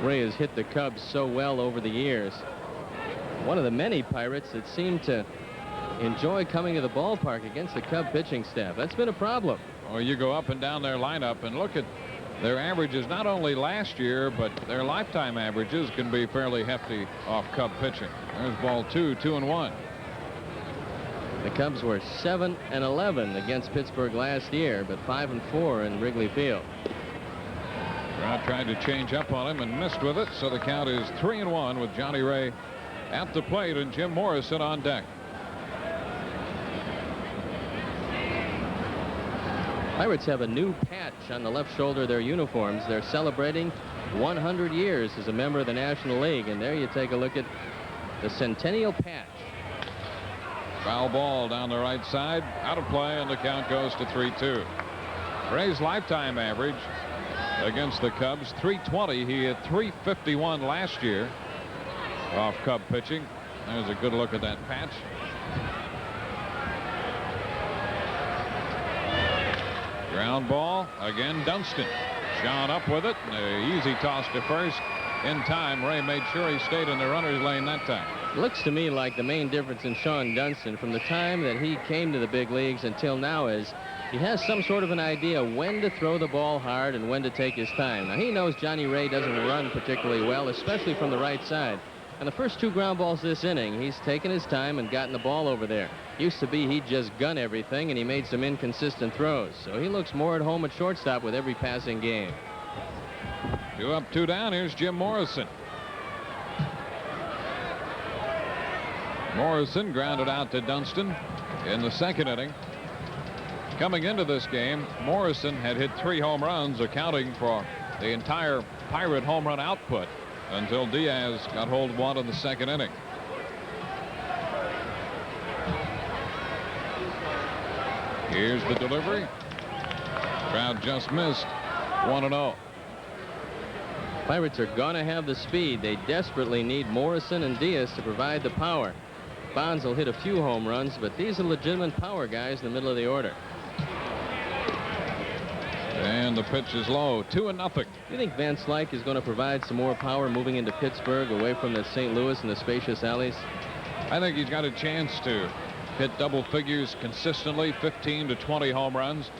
Ray has hit the Cubs so well over the years. One of the many Pirates that seem to enjoy coming to the ballpark against the Cub pitching staff. That's been a problem. Or you go up and down their lineup and look at their averages, not only last year, but their lifetime averages can be fairly hefty off Cub pitching. There's ball 2, 2-1. The Cubs were 7-11 against Pittsburgh last year, but 5-4 in Wrigley Field. Trout tried to change up on him and missed with it, so the count is 3-1 with Johnny Ray at the plate and Jim Morrison on deck. Pirates have a new patch on the left shoulder of their uniforms. They're celebrating 100 years as a member of the National League, and there you take a look at the centennial patch. Foul ball down the right side, out of play, and the count goes to 3-2. Ray's lifetime average against the Cubs, 320. He hit 351 last year off Cub pitching. There's a good look at that patch. Ground ball again. Dunston. Sean up with it. An easy toss to first. In time, Ray made sure he stayed in the runner's lane that time. Looks to me like the main difference in Sean Dunston from the time that he came to the big leagues until now is he has some sort of an idea when to throw the ball hard and when to take his time. Now, he knows Johnny Ray doesn't run particularly well, especially from the right side. And the first 2 ground balls this inning, he's taken his time and gotten the ball over there. Used to be he'd just gun everything, and he made some inconsistent throws. So he looks more at home at shortstop with every passing game. 2 up, 2 down. Here's Jim Morrison. Morrison grounded out to Dunston in the second inning. Coming into this game, Morrison had hit 3 home runs, accounting for the entire Pirate home run output until Diaz got hold of one in the second inning. Here's the delivery. Crowd just missed. 1-0. Pirates are going to have the speed. They desperately need Morrison and Diaz to provide the power. Bonds will hit a few home runs, but these are legitimate power guys in the middle of the order. And the pitch is low. 2-0. Do you think Van Slyke is going to provide some more power moving into Pittsburgh away from the St. Louis and the spacious alleys? I think he's got a chance to hit double figures consistently, 15 to 20 home runs.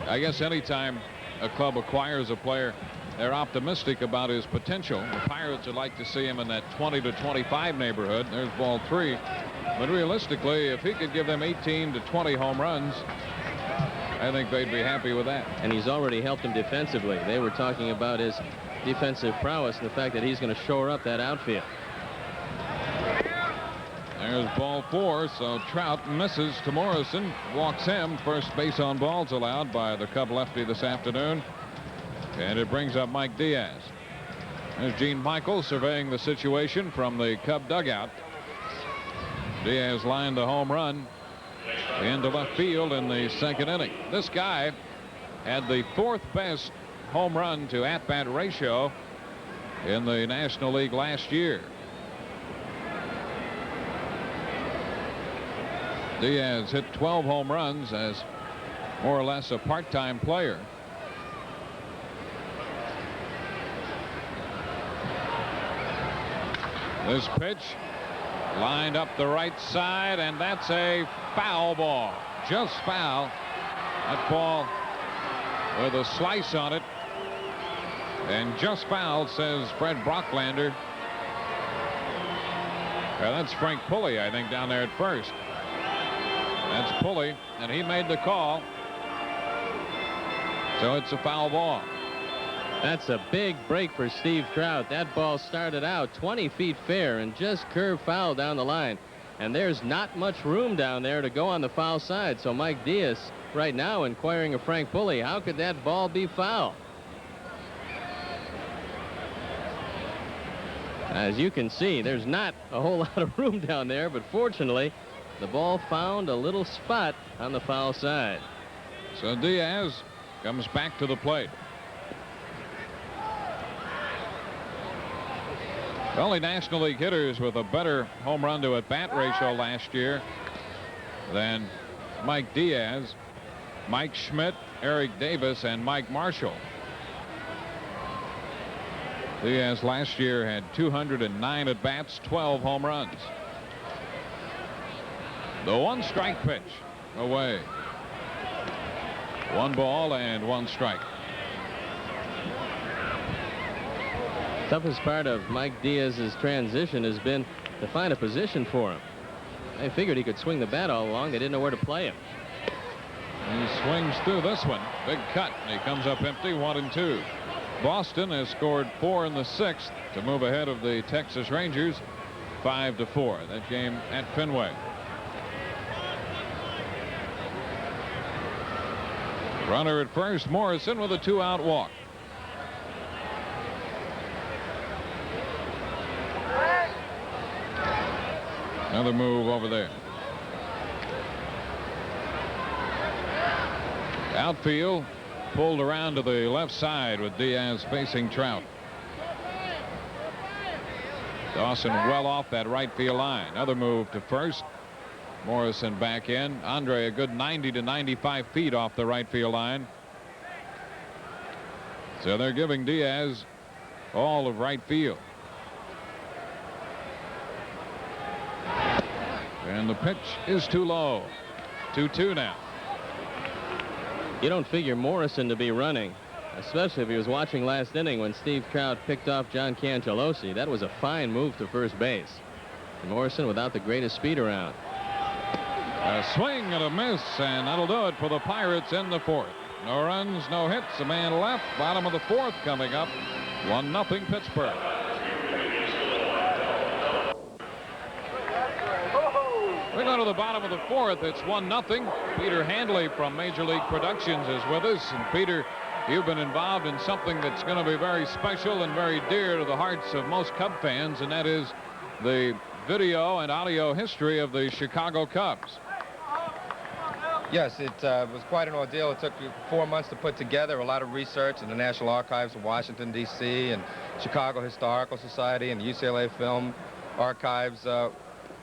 I guess anytime a club acquires a player, they're optimistic about his potential. The Pirates would like to see him in that 20 to 25 neighborhood. There's ball 3. But realistically, if he could give them 18 to 20 home runs, I think they'd be happy with that. And he's already helped them defensively. They were talking about his defensive prowess and the fact that he's going to shore up that outfield. There's ball 4, so Trout misses to Morrison, walks him. First base on balls allowed by the Cub lefty this afternoon. And it brings up Mike Diaz. There's Gene Michael surveying the situation from the Cub dugout. Diaz lined the home run into left field in the second inning. This guy had the 4th best home run to at-bat ratio in the National League last year. Diaz hit 12 home runs as more or less a part-time player. This pitch lined up the right side, and that's a foul ball. Just foul. That ball with a slice on it. And just foul, says Fred Brocklander. That's Frank Pulley, I think, down there at first. That's Pulley, and he made the call. So it's a foul ball. That's a big break for Steve Trout. That ball started out 20 feet fair and just curved foul down the line. And there's not much room down there to go on the foul side. So Mike Diaz right now inquiring of Frank Pulley, how could that ball be foul? As you can see, there's not a whole lot of room down there, but fortunately, the ball found a little spot on the foul side. So Diaz comes back to the plate. The only National League hitters with a better home run to at bat ratio last year than Mike Diaz, Mike Schmidt, Eric Davis, and Mike Marshall. Diaz last year had 209 at bats, 12 home runs. The one strike pitch away. 1 ball and 1 strike. Toughest part of Mike Diaz's transition has been to find a position for him. They figured he could swing the bat all along. They didn't know where to play him. He swings through this one. Big cut, and he comes up empty, 1-2. Boston has scored 4 in the 6th to move ahead of the Texas Rangers 5-4. That game at Fenway. Runner at first, Morrison with a 2-out walk. Another move over there. Outfield pulled around to the left side with Diaz facing Trout. Dawson well off that right field line. Another move to first. Morrison back in. Andre a good 90 to 95 feet off the right field line. So they're giving Diaz all of right field. And the pitch is too low. 2-2 now. You don't figure Morrison to be running, especially if he was watching last inning when Steve Trout picked off John Cangelosi. That was a fine move to first base. And Morrison without the greatest speed around. A swing and a miss, and that'll do it for the Pirates in the 4th. No runs, no hits, a man left. Bottom of the 4th coming up. 1-0 Pittsburgh. We go to the bottom of the 4th. It's 1-0. Peter Handley from Major League Productions is with us. And Peter, you've been involved in something that's going to be very special and very dear to the hearts of most Cub fans, and that is the video and audio history of the Chicago Cubs. Yes, it was quite an ordeal. It took 4 months to put together. A lot of research in the National Archives of Washington, D.C., and Chicago Historical Society and the UCLA Film Archives. It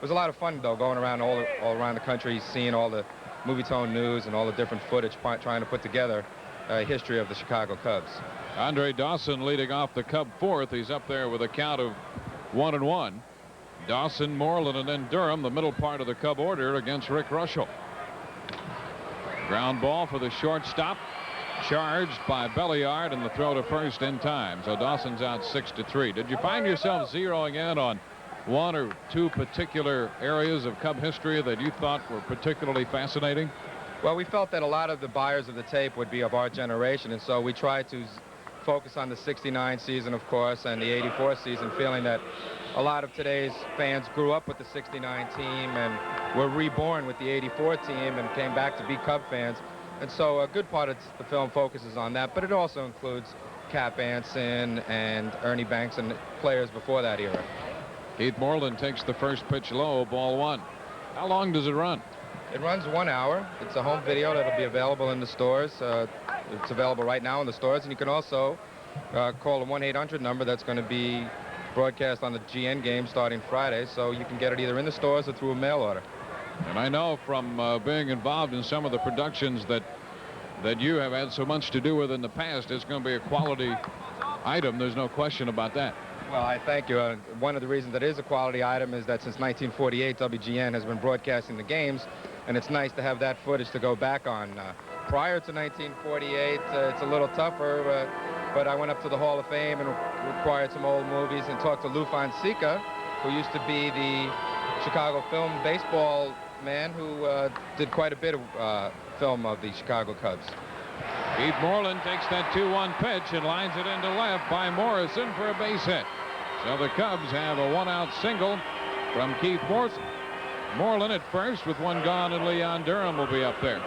was a lot of fun, though, going around all around the country, seeing all the Movietone news and all the different footage, trying to put together a history of the Chicago Cubs. Andre Dawson leading off the Cub 4th. He's up there with a count of 1-1. Dawson, Moreland, and then Durham, the middle part of the Cub order against Rick Russell. Ground ball for the shortstop. Charged by Belliard, and the throw to first in time. So Dawson's out 6-3. Did you find yourself zeroing in on one or two particular areas of Cub history that you thought were particularly fascinating? Well, we felt that a lot of the buyers of the tape would be of our generation, and so we tried to focus on the '69 season, of course, and the '84 season, feeling that a lot of today's fans grew up with the '69 team and were reborn with the '84 team and came back to be Cub fans. And so a good part of the film focuses on that, but it also includes Cap Anson and Ernie Banks and players before that era. Keith Moreland takes the first pitch low, ball 1. How long does it run? It runs 1 hour. It's a home video that'll be available in the stores. It's available right now in the stores, and you can also call a 1-800 number that's going to be broadcast on the GN game starting Friday, so you can get it either in the stores or through a mail order. And I know from being involved in some of the productions that you have had so much to do with in the past, it's going to be a quality item. There's no question about that. Well, I thank you. One of the reasons that is a quality item is that since 1948, WGN has been broadcasting the games, and it's nice to have that footage to go back on. Prior to 1948, it's a little tougher, but I went up to the Hall of Fame and acquired some old movies and talked to Lou Fonseca, who used to be the Chicago film baseball man who did quite a bit of film of the Chicago Cubs. Keith Moreland takes that 2-1 pitch and lines it into left by Morrison for a base hit. So the Cubs have a 1-out single from Keith Moreland at first with 1 gone, and Leon Durham will be up there.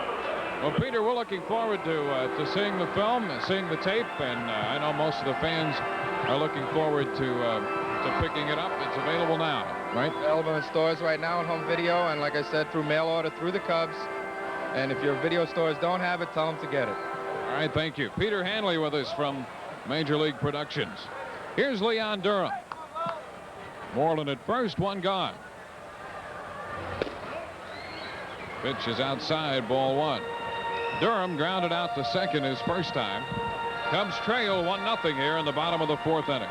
Well, Peter, we're looking forward to seeing the film, seeing the tape, and I know most of the fans are looking forward to picking it up. It's available now, right? Available in stores right now on home video, and like I said, through mail order through the Cubs. And if your video stores don't have it, tell them to get it. All right, thank you. Peter Hanley with us from Major League Productions. Here's Leon Durham. Moreland at first, 1 gone. Pitch is outside, ball 1. Durham grounded out to second his first time. Cubs trail 1-0 here in the bottom of the 4th inning.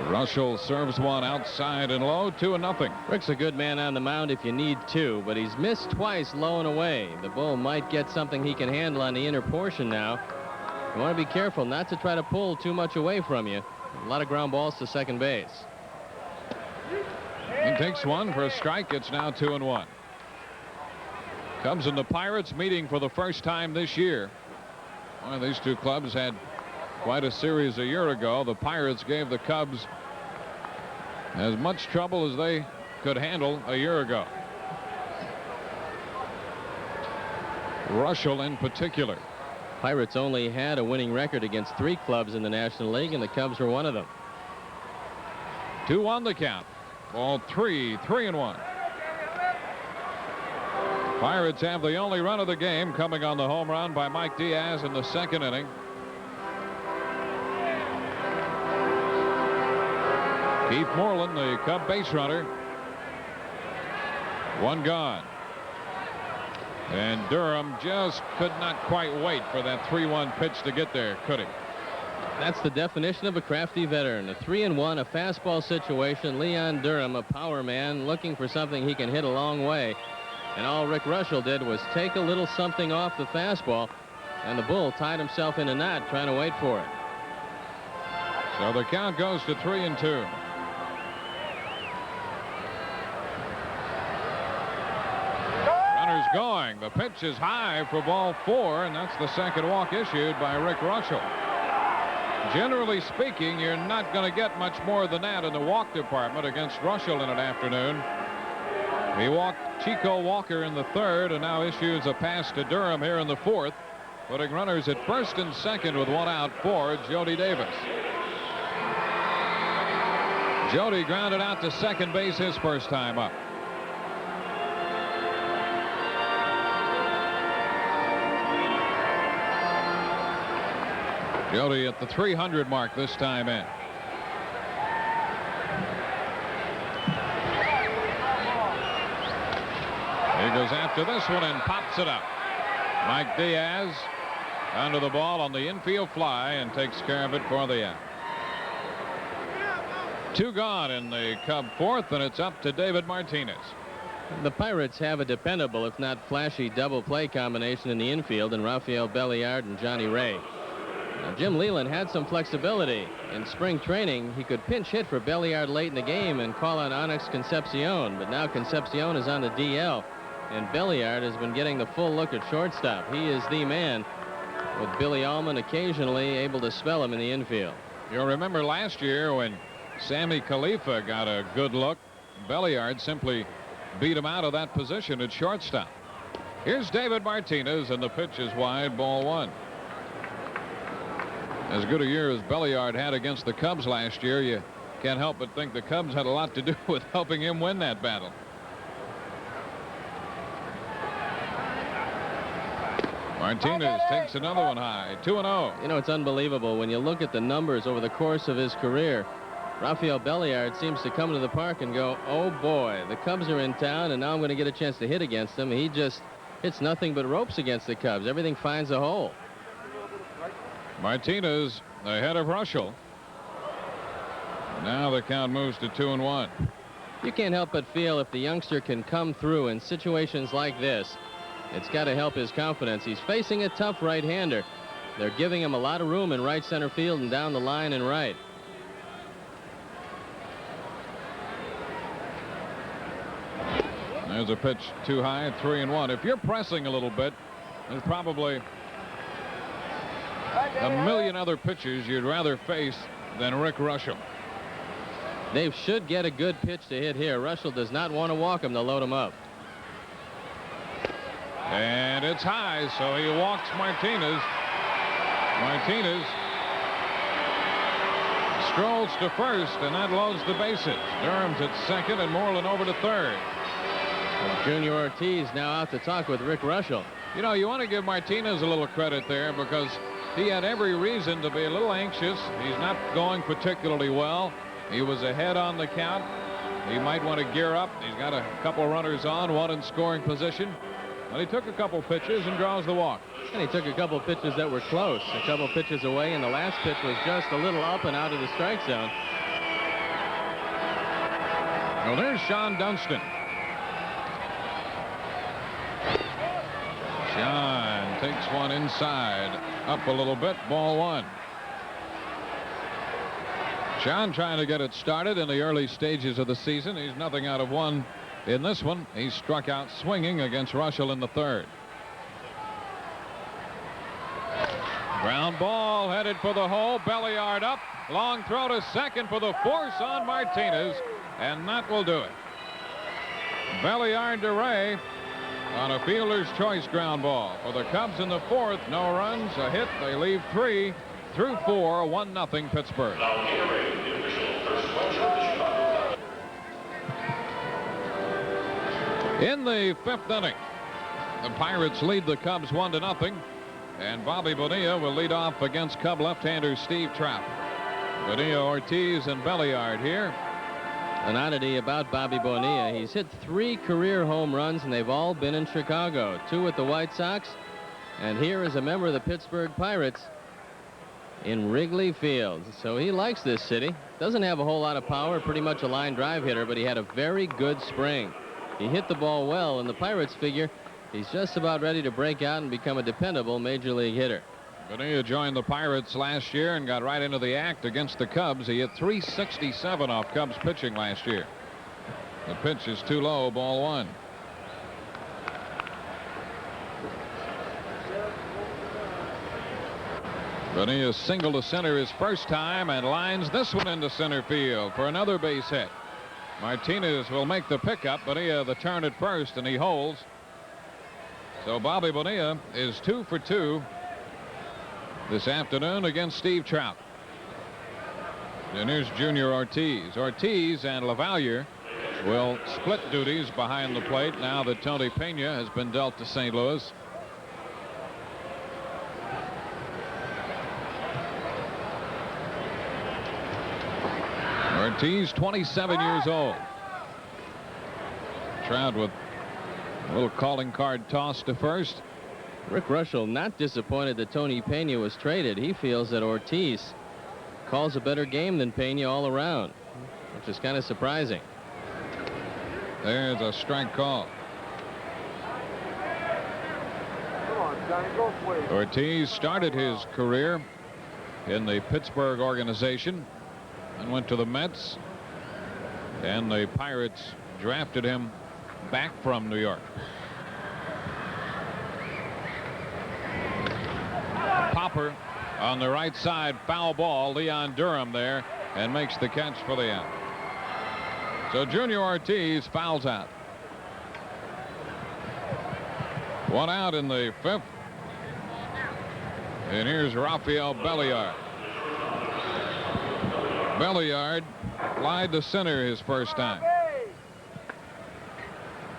Russell serves 1 outside and low, 2-0. Rick's a good man on the mound if you need to, but he's missed twice low and away. The bull might get something he can handle on the inner portion now. You want to be careful not to try to pull too much away from you. A lot of ground balls to second base. He takes 1 for a strike. It's now 2-1. Cubs and the Pirates meeting for the first time this year. Well, these two clubs had quite a series a year ago. The Pirates gave the Cubs as much trouble as they could handle a year ago. Russell in particular. Pirates only had a winning record against 3 clubs in the National League, and the Cubs were one of them. 2-1 the count. Ball 3, 3-1. Pirates have the only run of the game, coming on the home run by Mike Diaz in the 2nd inning. Keith Moreland, the Cub base runner. 1 gone. And Durham just could not quite wait for that 3-1 pitch to get there, could he? That's the definition of a crafty veteran. A 3-1, a fastball situation. Leon Durham, a power man, looking for something he can hit a long way. And all Rick Russell did was take a little something off the fastball, and the bull tied himself in a knot trying to wait for it. So the count goes to 3-2. Runners going. The pitch is high for ball 4, and that's the 2nd walk issued by Rick Russell. Generally speaking, you're not going to get much more than that in the walk department against Russell in an afternoon. He walked Chico Walker in the 3rd and now issues a pass to Durham here in the 4th, putting runners at 1st and 2nd with 1 out for Jody Davis. Jody grounded out to second base his first time up. Jody at the 300 mark this time in. He goes after this one and pops it up. Mike Diaz under the ball on the infield fly and takes care of it for the out. 2 gone in the Cub 4th, and it's up to David Martinez. The Pirates have a dependable, if not flashy, double play combination in the infield in Rafael Belliard and Johnny Ray. Now, Jim Leyland had some flexibility. In spring training, he could pinch hit for Belliard late in the game and call on Onyx Concepcion, but now Concepcion is on the DL, and Belliard has been getting the full look at shortstop. He is the man, with Billy Allman occasionally able to spell him in the infield. You'll remember last year when Sammy Khalifa got a good look, Belliard simply beat him out of that position at shortstop. Here's David Martinez, and the pitch is wide, ball 1. As good a year as Belliard had against the Cubs last year, you can't help but think the Cubs had a lot to do with helping him win that battle. Martinez takes another one high, 2-0. You know, it's unbelievable when you look at the numbers over the course of his career. Rafael Belliard seems to come to the park and go, oh boy, the Cubs are in town and now I'm going to get a chance to hit against them. He just It's nothing but ropes against the Cubs. Everything finds a hole. Martinez ahead of Russell. Now the count moves to 2-1. You can't help but feel if the youngster can come through in situations like this, it's got to help his confidence. He's facing a tough right-hander. They're giving him a lot of room in right center field and down the line and right. There's a pitch too high, 3-1. If you're pressing a little bit, there's probably a million other pitchers you'd rather face than Rick Russell. They should get a good pitch to hit here. Russell does not want to walk him to load him up. And it's high, so he walks Martinez. Martinez strolls to first, and that loads the bases. Durham's at second, and Moreland over to third. And Junior Ortiz now out to talk with Rick Russell. You know, you want to give Martinez a little credit there because he had every reason to be a little anxious. He's not going particularly well. He was ahead on the count. He might want to gear up. He's got a couple runners on, one in scoring position. But he took a couple pitches and draws the walk. And he took a couple pitches that were close, a couple pitches away, and the last pitch was just a little up and out of the strike zone. Well, there's Sean Dunston. Sean takes one inside, up a little bit, ball one. Sean trying to get it started in the early stages of the season. He's nothing out of one in this one. He struck out swinging against Russell in the third. Ground ball headed for the hole. Belliard up. Long throw to second for the force on Martinez, and that will do it. Belliard to Ray on a fielder's choice ground ball for the Cubs in the fourth. No runs, a hit. They leave 3 through 4, 1-0 Pittsburgh. In the fifth inning, the Pirates lead the Cubs 1-0, and Bobby Bonilla will lead off against Cub left-hander Steve Trout. Bonilla, Ortiz, and Belliard here. An oddity about Bobby Bonilla, he's hit 3 career home runs, and they've all been in Chicago. 2 with the White Sox, and here is a member of the Pittsburgh Pirates in Wrigley Field. So he likes this city. Doesn't have a whole lot of power, pretty much a line drive hitter, but he had a very good spring. He hit the ball well, and the Pirates figure he's just about ready to break out and become a dependable major league hitter. Bonilla joined the Pirates last year and got right into the act against the Cubs. He hit .367 off Cubs pitching last year. The pitch is too low, ball one. Bonilla single to center his first time and lines this one into center field for another base hit. Martinez will make the pickup. Bonilla the turn at first, and he holds. So Bobby Bonilla is 2 for 2 this afternoon against Steve Trout. And here's Junior Ortiz. Ortiz and LaValliere will split duties behind the plate now that Tony Pena has been dealt to St. Louis. Ortiz, 27 years old. Trout with a little calling card toss to first. Rick Russell not disappointed that Tony Pena was traded. He feels that Ortiz calls a better game than Pena all around, which is kind of surprising. There's a strike call. Ortiz started his career in the Pittsburgh organization and went to the Mets, and the Pirates drafted him back from New York. Popper on the right side, foul ball. Leon Durham there and makes the catch for the out. So Junior Ortiz fouls out. 1 out in the fifth. And here's Rafael Belliard. Belliard flied to center his first time.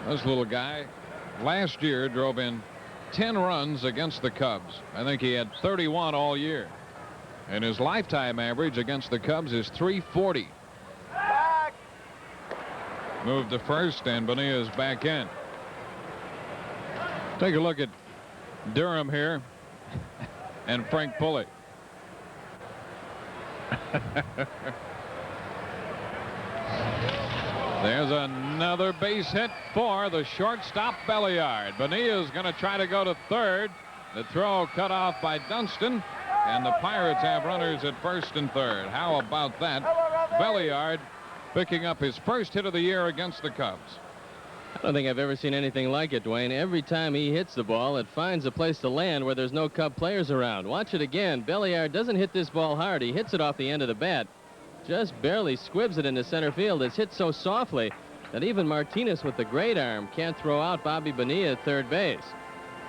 This little guy last year drove in 10 runs against the Cubs. I think he had 31 all year. And his lifetime average against the Cubs is .340. Moved to first, and Bonilla's back in. Take a look at Durham here and Frank Pulley. There's another base hit for the shortstop Belliard. Bonilla is going to try to go to third. The throw cut off by Dunston, and the Pirates have runners at first and third. How about that? Belliard picking up his first hit of the year against the Cubs. I don't think I've ever seen anything like it, Dwayne. Every time he hits the ball, it finds a place to land where there's no Cub players around. Watch it again. Belliard doesn't hit this ball hard. He hits it off the end of the bat. Just barely squibs it into center field. It's hit so softly that even Martinez with the great arm can't throw out Bobby Bonilla at third base.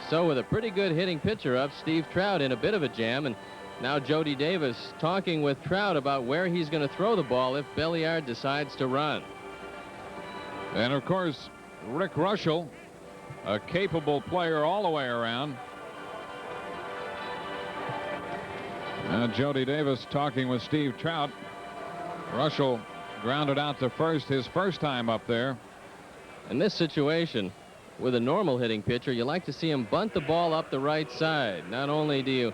So with a pretty good hitting pitcher up, Steve Trout in a bit of a jam, and now Jody Davis talking with Trout about where he's going to throw the ball if Belliard decides to run. And of course, Rick Russell, a capable player all the way around. Now Jody Davis talking with Steve Trout. Russell grounded out to first his first time up there. In this situation, with a normal hitting pitcher, you like to see him bunt the ball up the right side. Not only do you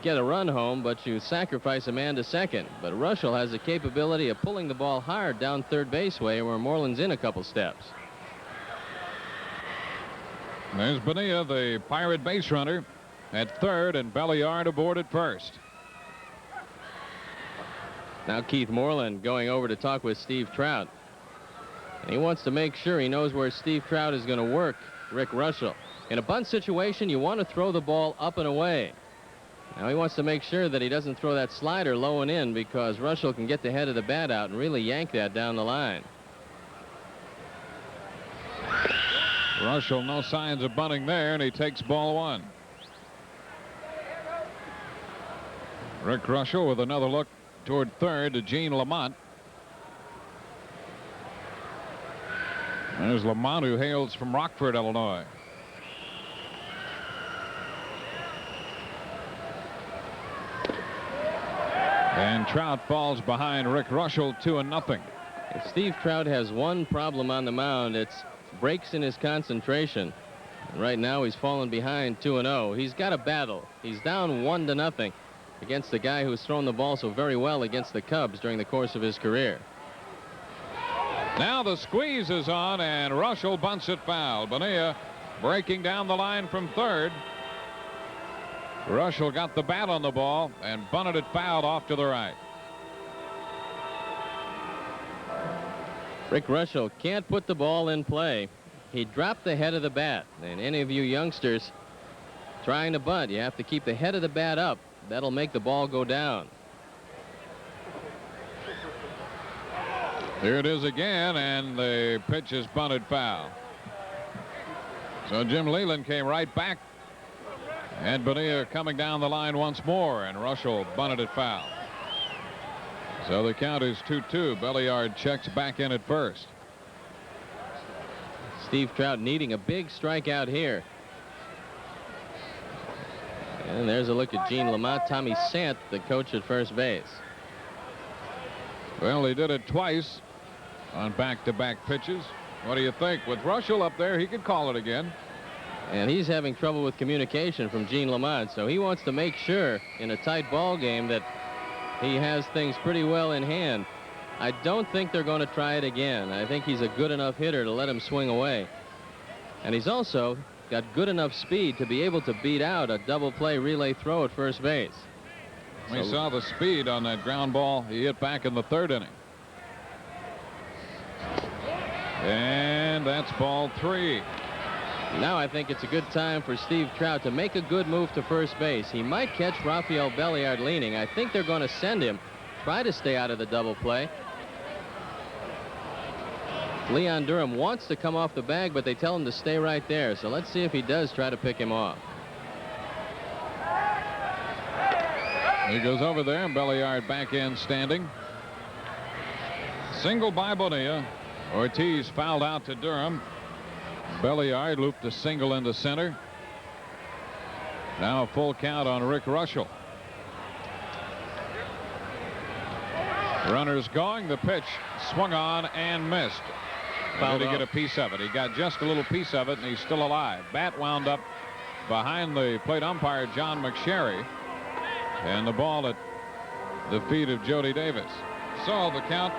get a run home, but you sacrifice a man to second. But Russell has the capability of pulling the ball hard down third base way where Moreland's in a couple steps. There's Bonilla, the Pirate base runner, at third, and Belliard aboard at first. Now Keith Moreland going over to talk with Steve Trout. And he wants to make sure he knows where Steve Trout is going to work Rick Russell. In a bunt situation, you want to throw the ball up and away. Now he wants to make sure that he doesn't throw that slider low and in, because Russell can get the head of the bat out and really yank that down the line. Russell, no signs of bunting there, and he takes ball one. Rick Russell with another look toward third to Gene Lamont. There's Lamont, who hails from Rockford, Illinois. And Trout falls behind Rick Russell 2-0. If Steve Trout has one problem on the mound, it's breaks in his concentration. And right now he's fallen behind 2-0. He's got a battle. He's down 1-0 against the guy who's thrown the ball so very well against the Cubs during the course of his career. Now the squeeze is on, and Russell bunts it foul. Bonilla breaking down the line from third. Russell got the bat on the ball and bunted it foul off to the right. Rick Russell can't put the ball in play. He dropped the head of the bat. And any of you youngsters trying to bunt, you have to keep the head of the bat up. That'll make the ball go down. Here it is again, and the pitch is bunted foul. So Jim Leland came right back, and Bonilla coming down the line once more, and Russell bunted it foul. So the count is 2-2. Belliard checks back in at first. Steve Trout needing a big strikeout here. And there's a look at Gene Lamont. Tommy Sant, the coach at first base. Well, he did it twice on back-to-back pitches. What do you think? With Russell up there, he could call it again. And he's having trouble with communication from Gene Lamont, so he wants to make sure in a tight ball game that he has things pretty well in hand. I don't think they're going to try it again. I think he's a good enough hitter to let him swing away. And he's also got good enough speed to be able to beat out a double play relay throw at first base. We saw the speed on that ground ball he hit back in the third inning. And that's ball three. Now I think it's a good time for Steve Trout to make a good move to first base. He might catch Rafael Belliard leaning. I think they're going to send him. Try to stay out of the double play. Leon Durham wants to come off the bag, but they tell him to stay right there. So let's see if he does try to pick him off. He goes over there, and Belliard back in standing. Single by Bonilla. Ortiz fouled out to Durham. Belliard looped a single into center. Now a full count on Rick Russell. Runners going. The pitch swung on and missed. Did he get a piece of it? He got just a little piece of it, and he's still alive. Bat wound up behind the plate umpire, John McSherry, and the ball at the feet of Jody Davis. So the count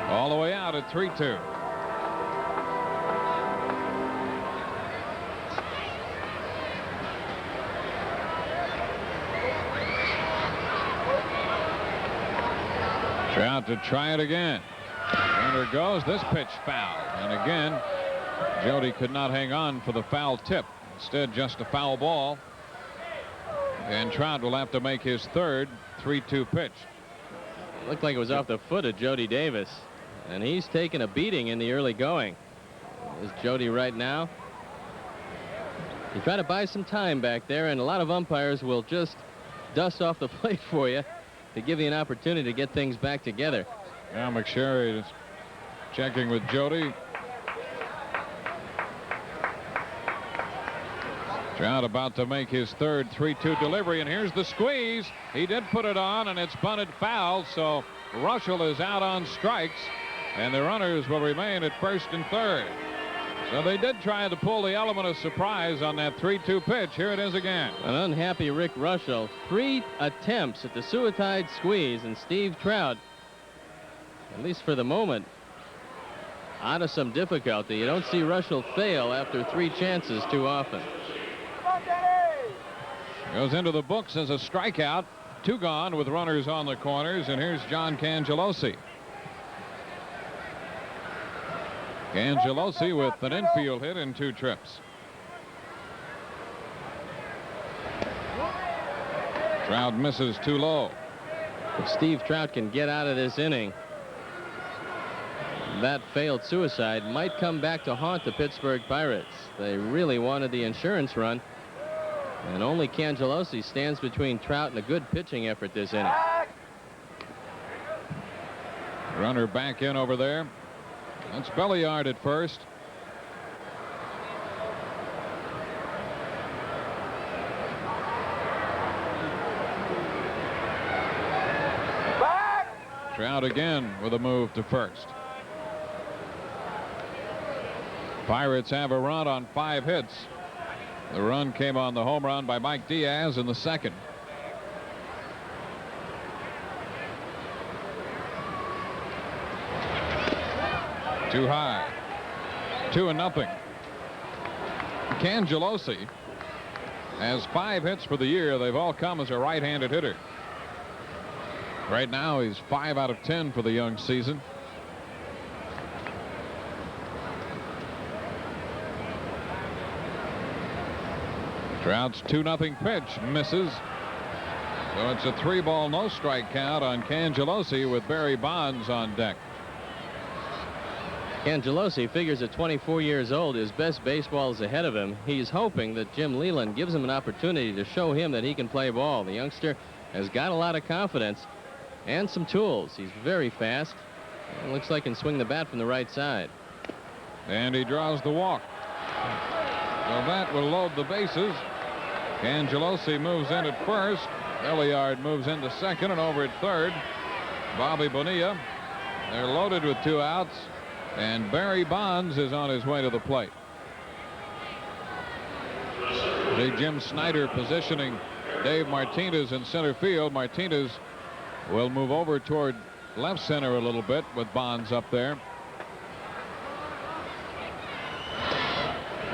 all the way out at 3-2. Trout to try it again. Runner goes. This pitch foul. And again, Jody could not hang on for the foul tip. Instead, just a foul ball. And Trout will have to make his third 3-2 pitch. Looked like it was off the foot of Jody Davis. And he's taking a beating in the early going. Is Jody right now. You try to buy some time back there, and a lot of umpires will just dust off the plate for you to give you an opportunity to get things back together. Now McSherry is checking with Jody. Trout about to make his third 3-2 delivery, and here's the squeeze. He did put it on, and it's bunted foul, so Russell is out on strikes, and the runners will remain at first and third. So they did try to pull the element of surprise on that 3-2 pitch. Here it is again. An unhappy Rick Russell. 3 attempts at the suicide squeeze, and Steve Trout, at least for the moment, out of some difficulty. You don't see Russell fail after 3 chances too often. Goes into the books as a strikeout. 2 gone with runners on the corners, and here's John Cangelosi. Cangelosi with an infield hit in 2 trips. Trout misses too low. If Steve Trout can get out of this inning, that failed suicide might come back to haunt the Pittsburgh Pirates. They really wanted the insurance run, and only Cangelosi stands between Trout and a good pitching effort this inning. Runner back in over there. That's Belliard at first. Trout again with a move to first. Pirates have a run on 5 hits. The run came on the home run by Mike Diaz in the second. Too high. 2-0. Cangelosi has 5 hits for the year. They've all come as a right-handed hitter. Right now he's 5 out of 10 for the young season. Trout's 2-0 pitch misses. So it's a 3-ball no strike count on Cangelosi with Barry Bonds on deck. Cangelosi figures at 24 years old, his best baseball is ahead of him. He's hoping that Jim Leland gives him an opportunity to show him that he can play ball. The youngster has got a lot of confidence and some tools. He's very fast. It looks like he can swing the bat from the right side. And he draws the walk. So that will load the bases. Cangelosi moves in at first. Belliard moves into second, and over at third, Bobby Bonilla. They're loaded with 2 outs. And Barry Bonds is on his way to the plate. The Jim Snyder positioning Dave Martinez in center field. Martinez will move over toward left center a little bit with Bonds up there.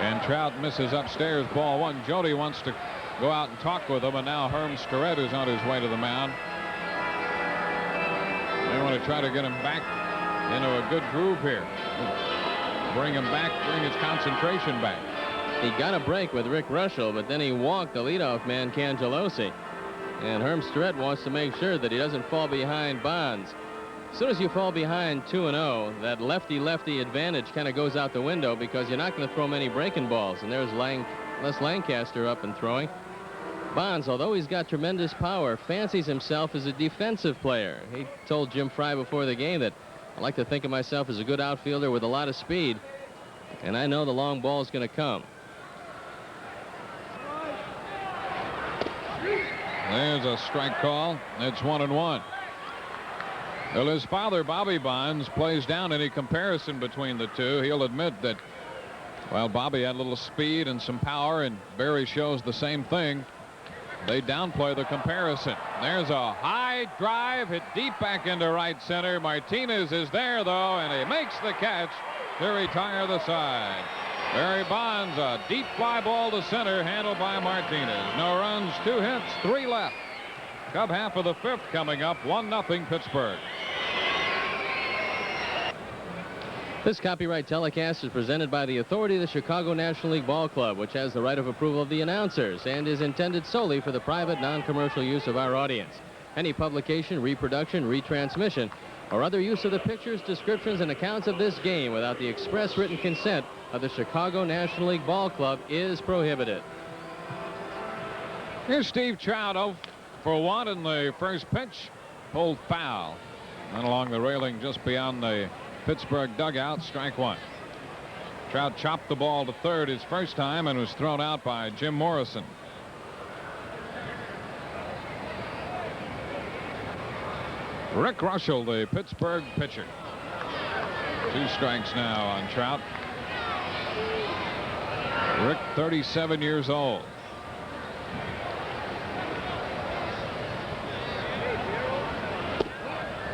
And Trout misses upstairs, ball 1. Jody wants to go out and talk with him, and now Herm Starrett is on his way to the mound. They want to try to get him back into a good groove here. Bring him back, bring his concentration back. He got a break with Rick Russell, but then he walked the leadoff man, Cangelosi. And Herm Starrett wants to make sure that he doesn't fall behind Bonds. As soon as you fall behind 2-0, that lefty-lefty advantage kind of goes out the window because you're not going to throw many breaking balls. And there's Les Lancaster up and throwing. Bonds, although he's got tremendous power, fancies himself as a defensive player. He told Jim Fry before the game that I like to think of myself as a good outfielder with a lot of speed, and I know the long ball is going to come. There's a strike call. It's 1-1. Well, his father, Bobby Bonds, plays down any comparison between the two. He'll admit that, well, Bobby had a little speed and some power, and Barry shows the same thing. They downplay the comparison. There's a high drive hit deep back into right center. Martinez is there, though, and he makes the catch to retire the side. Barry Bonds, a deep fly ball to center, handled by Martinez. No runs, 2 hits, 3 left. Cub half of the 5th coming up, 1-0 Pittsburgh. This copyright telecast is presented by the authority of the Chicago National League Ball Club, which has the right of approval of the announcers and is intended solely for the private, non-commercial use of our audience. Any publication, reproduction, retransmission, or other use of the pictures, descriptions, and accounts of this game without the express written consent of the Chicago National League Ball Club is prohibited. Here's Steve Trout, 0 for 1 in the first pitch. Pulled foul. And along the railing just beyond the Pittsburgh dugout, strike 1. Trout chopped the ball to third his first time and was thrown out by Jim Morrison. Rick Russell, the Pittsburgh pitcher. 2 strikes now on Trout. Rick, 37 years old.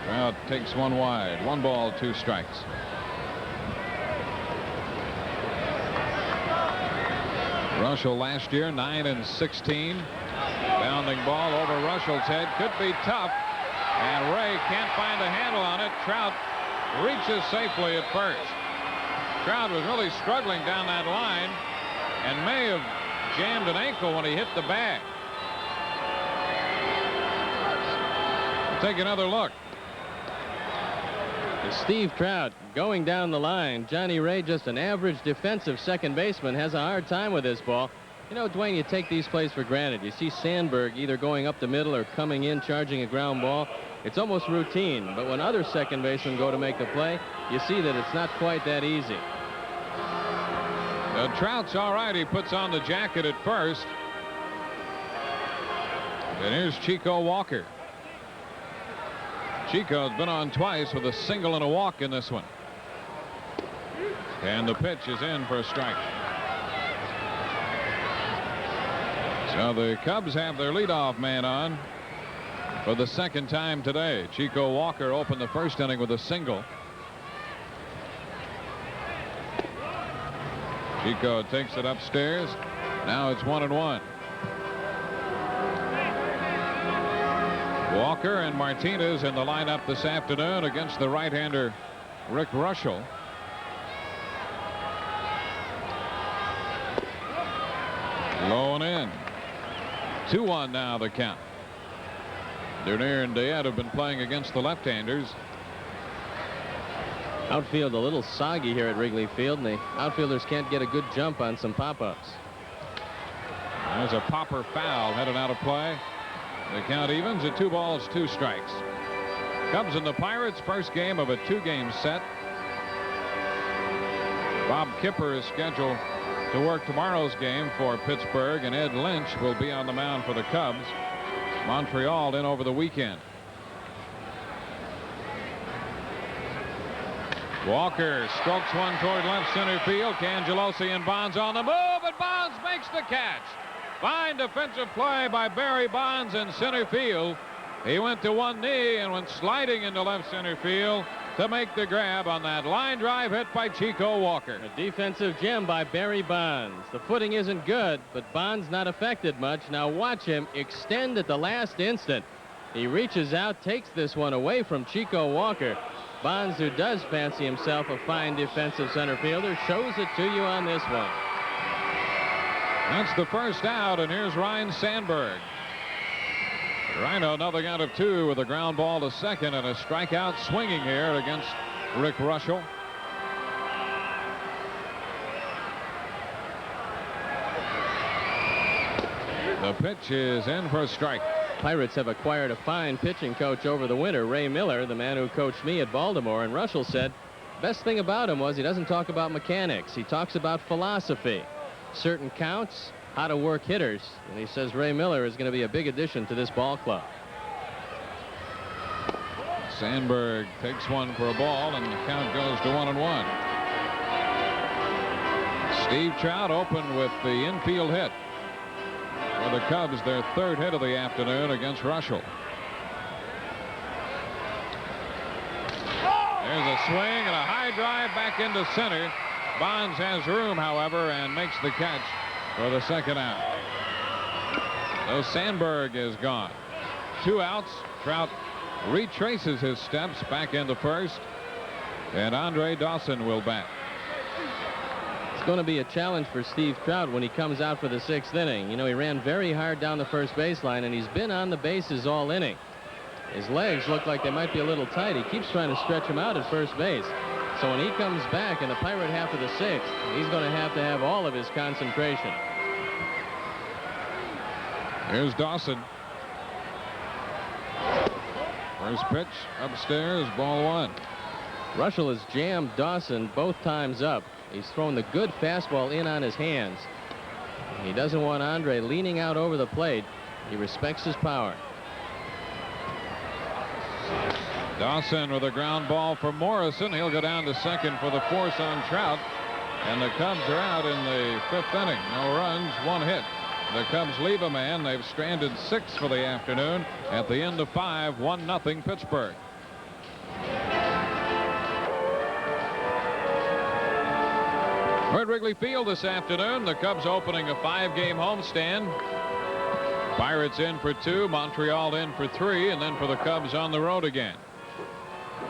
Trout takes 1 wide. 1 ball, 2 strikes. Russell last year 9-16. Bounding ball over Russell's head. Could be tough. And Ray can't find a handle on it. Trout reaches safely at first. Trout was really struggling down that line and may have jammed an ankle when he hit the bag. We'll take another look. Steve Trout going down the line. Johnny Ray, just an average defensive second baseman, has a hard time with this ball. You know, Dwayne, you take these plays for granted. You see Sandberg either going up the middle or coming in charging a ground ball. It's almost routine. But when other second basemen go to make the play, you see that it's not quite that easy. Trout's all right. He puts on the jacket at first. And here's Chico Walker. Chico's been on twice with a single and a walk in this one. And the pitch is in for a strike. So the Cubs have their leadoff man on for the second time today. Chico Walker opened the first inning with a single. Chico takes it upstairs. Now it's 1-1. Walker and Martinez in the lineup this afternoon against the right-hander Rick Russell. Low and in. 2-1 now the count. Dernier and Diet have been playing against the left-handers. Outfield a little soggy here at Wrigley Field, and the outfielders can't get a good jump on some pop-ups. There's a popper foul headed out of play. The count evens at 2 balls, 2 strikes. Cubs and the Pirates, first game of a 2-game set. Bob Kipper is scheduled to work tomorrow's game for Pittsburgh, and Ed Lynch will be on the mound for the Cubs. Montreal in over the weekend. Walker strokes one toward left center field. Cangelosi and Bonds on the move, and Bonds makes the catch. Fine defensive play by Barry Bonds in center field. He went to one knee and went sliding into left center field to make the grab on that line drive hit by Chico Walker. A defensive gem by Barry Bonds. The footing isn't good, but Bonds not affected much. Now watch him extend at the last instant. He reaches out, takes this one away from Chico Walker. Bonds, who does fancy himself a fine defensive center fielder, shows it to you on this one. That's the first out, and here's Ryne Sandberg. Rhino nothing out of 2 with a ground ball to second and a strikeout swinging here against Rick Russell. The pitch is in for a strike. Pirates have acquired a fine pitching coach over the winter, Ray Miller, the man who coached me at Baltimore, and Russell said best thing about him was he doesn't talk about mechanics. He talks about philosophy. Certain counts, how to work hitters, and he says Ray Miller is going to be a big addition to this ball club. Sandberg takes one for a ball, and the count goes to 1-1. Steve Trout opened with the infield hit for the Cubs, their third hit of the afternoon against Russell. There's a swing and a high drive back into center. Bonds has room, however, and makes the catch for the second out. So Sandberg is gone. 2 outs. Trout retraces his steps back into first, and Andre Dawson will bat. It's going to be a challenge for Steve Trout when he comes out for the 6th inning. You know, he ran very hard down the first baseline, and he's been on the bases all inning. His legs look like they might be a little tight. He keeps trying to stretch him out at first base. So when he comes back in the Pirate half of the 6th, he's going to have all of his concentration. Here's Dawson. First pitch upstairs, ball 1. Russell has jammed Dawson both times up. He's thrown the good fastball in on his hands. He doesn't want Andre leaning out over the plate. He respects his power. Dawson with a ground ball for Morrison. He'll go down to second for the force on Trout. And the Cubs are out in the 5th inning. No runs, 1 hit. The Cubs leave a man. They've stranded 6 for the afternoon. At the end of 5, 1-0 Pittsburgh. We're at Wrigley Field this afternoon. The Cubs opening a 5-game homestand. Pirates in for 2, Montreal in for 3, and then for the Cubs on the road again.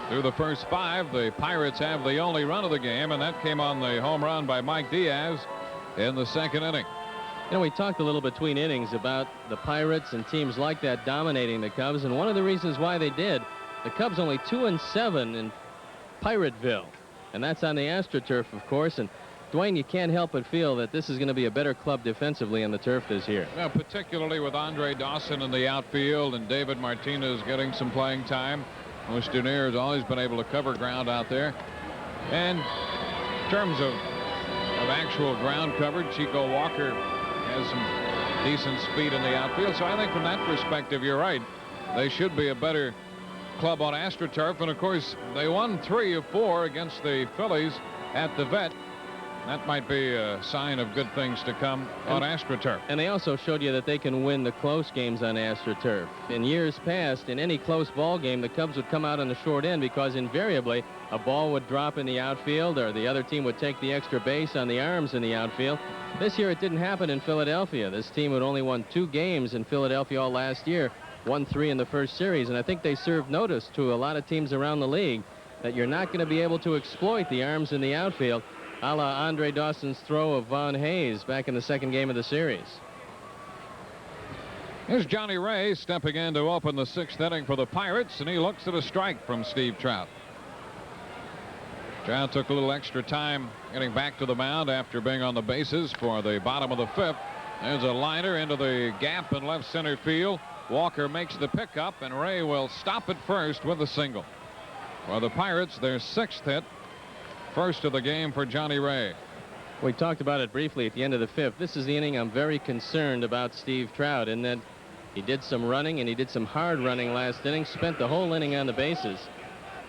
Through the first 5, the Pirates have the only run of the game, and that came on the home run by Mike Diaz in the 2nd inning. You know, we talked a little between innings about the Pirates and teams like that dominating the Cubs, and one of the reasons why they did, the Cubs only 2-7 in Pirateville, and that's on the AstroTurf, of course. And Dwayne, you can't help but feel that this is going to be a better club defensively on the turf this year. Well, particularly with Andre Dawson in the outfield and David Martinez getting some playing time. Moustaneer has always been able to cover ground out there. And in terms of actual ground coverage, Chico Walker has some decent speed in the outfield. So I think from that perspective, you're right. They should be a better club on AstroTurf. And, of course, they won 3 of 4 against the Phillies at the Vet. That might be a sign of good things to come on AstroTurf. And they also showed you that they can win the close games on AstroTurf. In years past, in any close ball game, the Cubs would come out on the short end because invariably a ball would drop in the outfield or the other team would take the extra base on the arms in the outfield. This year it didn't happen in Philadelphia. This team had only won 2 games in Philadelphia all last year, won 3 in the first series, and I think they served notice to a lot of teams around the league that you're not going to be able to exploit the arms in the outfield, a la Andre Dawson's throw of Von Hayes back in the 2nd game of the series. Here's Johnny Ray stepping in to open the 6th inning for the Pirates, and he looks at a strike from Steve Trout. Trout took a little extra time getting back to the mound after being on the bases for the bottom of the 5th. There's a liner into the gap in left center field. Walker makes the pickup, and Ray will stop at first with a single. For the Pirates, their 6th hit. First of the game for Johnny Ray. We talked about it briefly at the end of the 5th. This is the inning I'm very concerned about Steve Trout in that he did some running and he did some hard running last inning, spent the whole inning on the bases.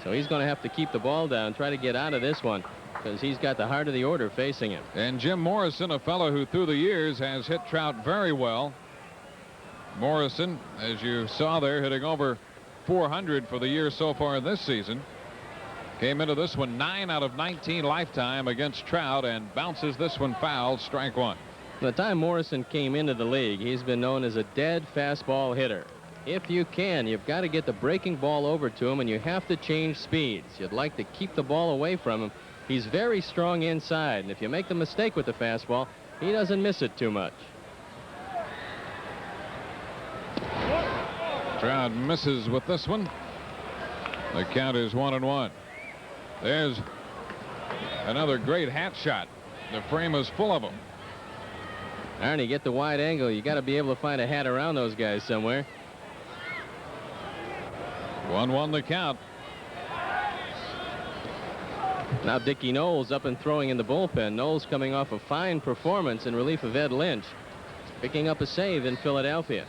So he's going to have to keep the ball down, try to get out of this one because he's got the heart of the order facing him. And Jim Morrison, a fellow who through the years has hit Trout very well. Morrison, as you saw there, hitting over 400 for the year so far this season. Came into this one 9 out of 19 lifetime against Trout and bounces this one foul, strike 1. From the time Morrison came into the league, he's been known as a dead fastball hitter. If you can, you've got to get the breaking ball over to him, and you have to change speeds. You'd like to keep the ball away from him. He's very strong inside, and if you make the mistake with the fastball, he doesn't miss it too much. Trout misses with this one. The count is 1-1. There's another great hat shot. The frame is full of them. Arnie, get the wide angle. You got to be able to find a hat around those guys somewhere. 1-1 the count. Now Dickie Knowles up and throwing in the bullpen. Knowles coming off a fine performance in relief of Ed Lynch, picking up a save in Philadelphia.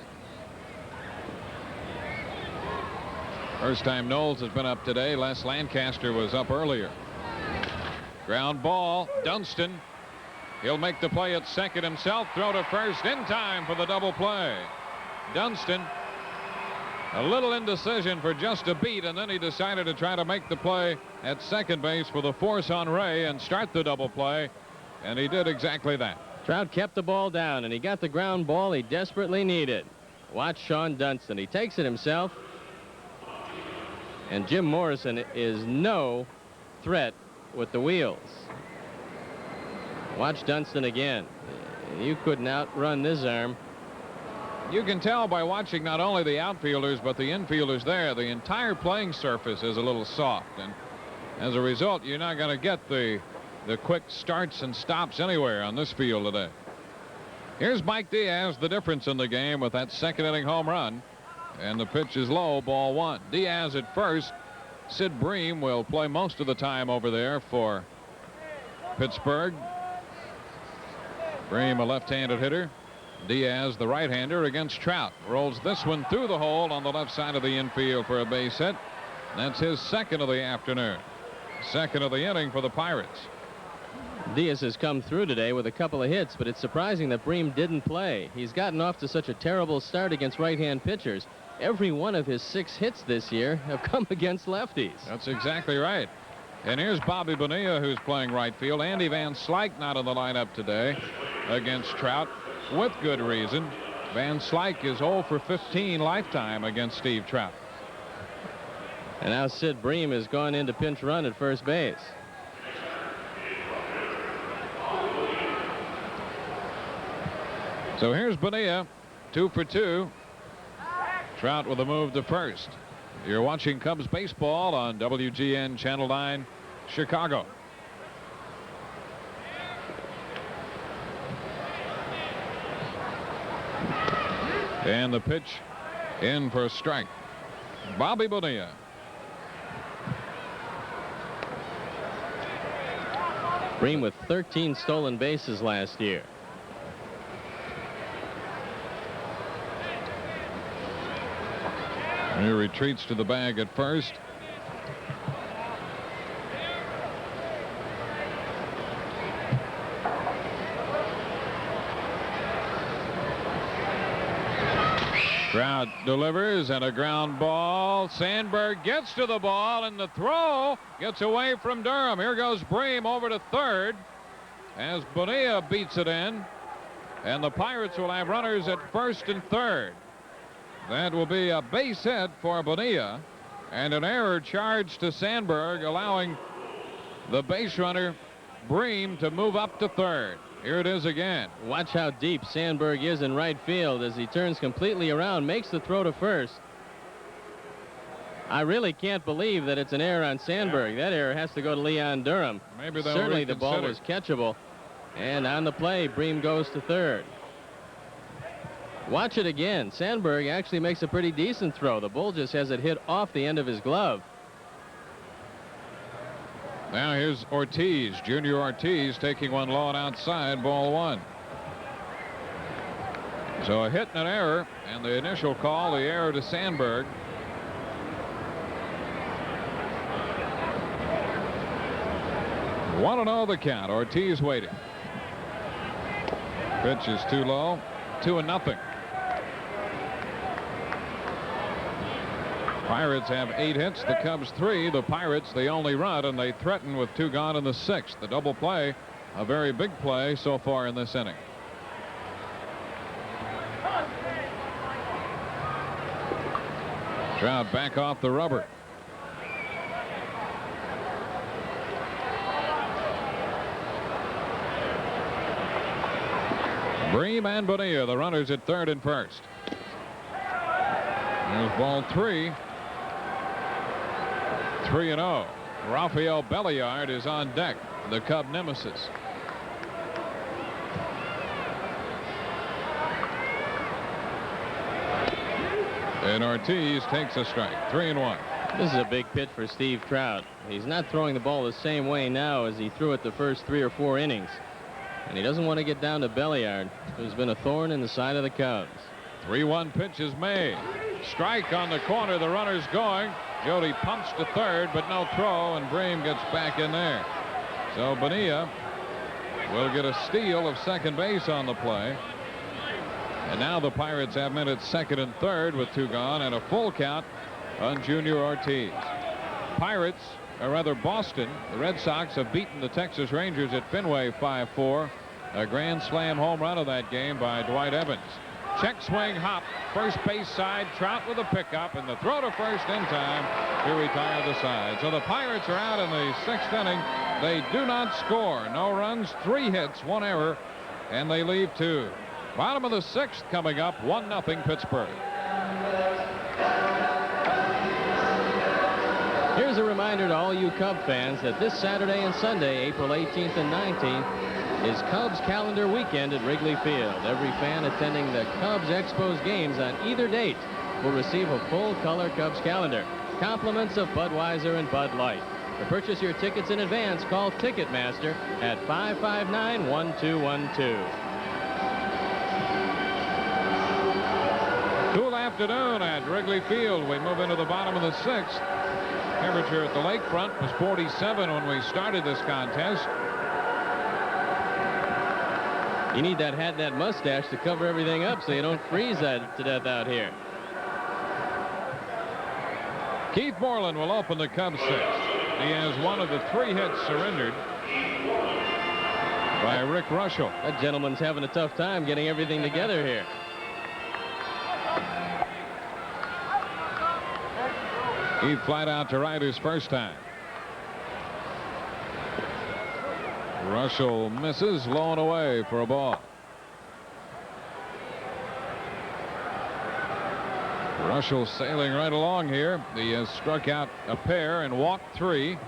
First time Knowles has been up today. Les Lancaster was up earlier. Ground ball. Dunston. He'll make the play at second himself. Throw to first in time for the double play. Dunston, a little indecision for just a beat, and then he decided to try to make the play at second base with a force on Ray and start the double play, and he did exactly that. Trout kept the ball down, and he got the ground ball he desperately needed. Watch Sean Dunston. He takes it himself, and Jim Morrison is no threat with the wheels. Watch Dunston again. You couldn't outrun this arm. You can tell by watching not only the outfielders but the infielders there. The entire playing surface is a little soft, and as a result, you're not going to get the quick starts and stops anywhere on this field today. Here's Mike Diaz, the difference in the game with that second inning home run, and the pitch is low, ball one. Diaz at first. Sid Bream will play most of the time over there for Pittsburgh. Bream, a left-handed hitter. Diaz, the right-hander, against Trout. Rolls this one through the hole on the left side of the infield for a base hit. That's his second of the afternoon. Second of the inning for the Pirates. Diaz has come through today with a couple of hits, but it's surprising that Bream didn't play. He's gotten off to such a terrible start against right-hand pitchers. Every one of his 6 hits this year have come against lefties. That's exactly right. And here's Bobby Bonilla, who's playing right field. Andy Van Slyke not in the lineup today against Trout, with good reason. Van Slyke is 0 for 15 lifetime against Steve Trout. And now Sid Bream has gone into pinch run at first base. So here's Bonilla, 2 for 2. Trout with a move to first. You're watching Cubs baseball on WGN Channel 9, Chicago. And the pitch in for a strike. Bobby Bonilla. Bream with 13 stolen bases last year. He retreats to the bag at first. Trout delivers, and a ground ball. Sandberg gets to the ball, and the throw gets away from Durham. Here goes Bream over to third as Bonilla beats it in, and the Pirates will have runners at first and third. That will be a base hit for Bonilla, and an error charged to Sandberg, allowing the base runner Bream to move up to third. Here it is again. Watch how deep Sandberg is in right field as he turns completely around, makes the throw to first. I really can't believe that it's an error on Sandberg. That error has to go to Leon Durham. Maybe they'll Certainly the reconsider. ball was catchable. And on the play, Bream goes to third. Watch it again. Sandberg actually makes a pretty decent throw. The bull just has it hit off the end of his glove. Now here's Ortiz, Junior Ortiz, taking one low and outside, ball one. So a hit and an error, and the initial call, the error to Sandberg. Want to know the count. Ortiz waiting. Pitch is too low. 2-0. Pirates have 8 hits, the Cubs 3. The Pirates the only run, and they threaten with 2 gone in the 6th. The double play, a very big play so far in this inning. Trout back off the rubber. Bream and Bonilla, the runners at third and first. There's ball 3. 3-0. Rafael Belliard is on deck, the Cub nemesis. And Ortiz takes a strike. 3-1. This is a big pitch for Steve Trout. He's not throwing the ball the same way now as he threw it the first 3 or 4 innings. And he doesn't want to get down to Belliard, who's been a thorn in the side of the Cubs. 3-1 pitch is made. Strike on the corner. The runner's going. Jody pumps to third, but no throw, and Bream gets back in there. So Bonilla will get a steal of second base on the play. And now the Pirates have men at second and third with 2 gone and a full count on Junior Ortiz. Pirates, or rather Boston, the Red Sox have beaten the Texas Rangers at Fenway 5-4. A grand slam home run of that game by Dwight Evans. Check swing hop, first base side, Trout with a pickup, and the throw to first in time to retire the side. So the Pirates are out in the 6th inning. They do not score. No runs, 3 hits, 1 error, and they leave 2. Bottom of the 6th coming up, 1-0 Pittsburgh. Here's a reminder to all you Cub fans that this Saturday and Sunday, April 18th and 19th, is Cubs calendar weekend at Wrigley Field. Every fan attending the Cubs Expos games on either date will receive a full-color Cubs calendar. Compliments of Budweiser and Bud Light. To purchase your tickets in advance, call Ticketmaster at 559-1212. Cool afternoon at Wrigley Field. We move into the bottom of the 6th. Temperature at the lakefront was 47 when we started this contest. You need that hat and that mustache to cover everything up so you don't freeze that to death out here. Keith Moreland will open the Cubs 6th. He has 1 of the 3 hits surrendered by Rick Russell. That gentleman's having a tough time getting everything together here. He flat out to right his first time. Russell misses, low and away for a ball. Russell sailing right along here. He has struck out a pair and walked 3,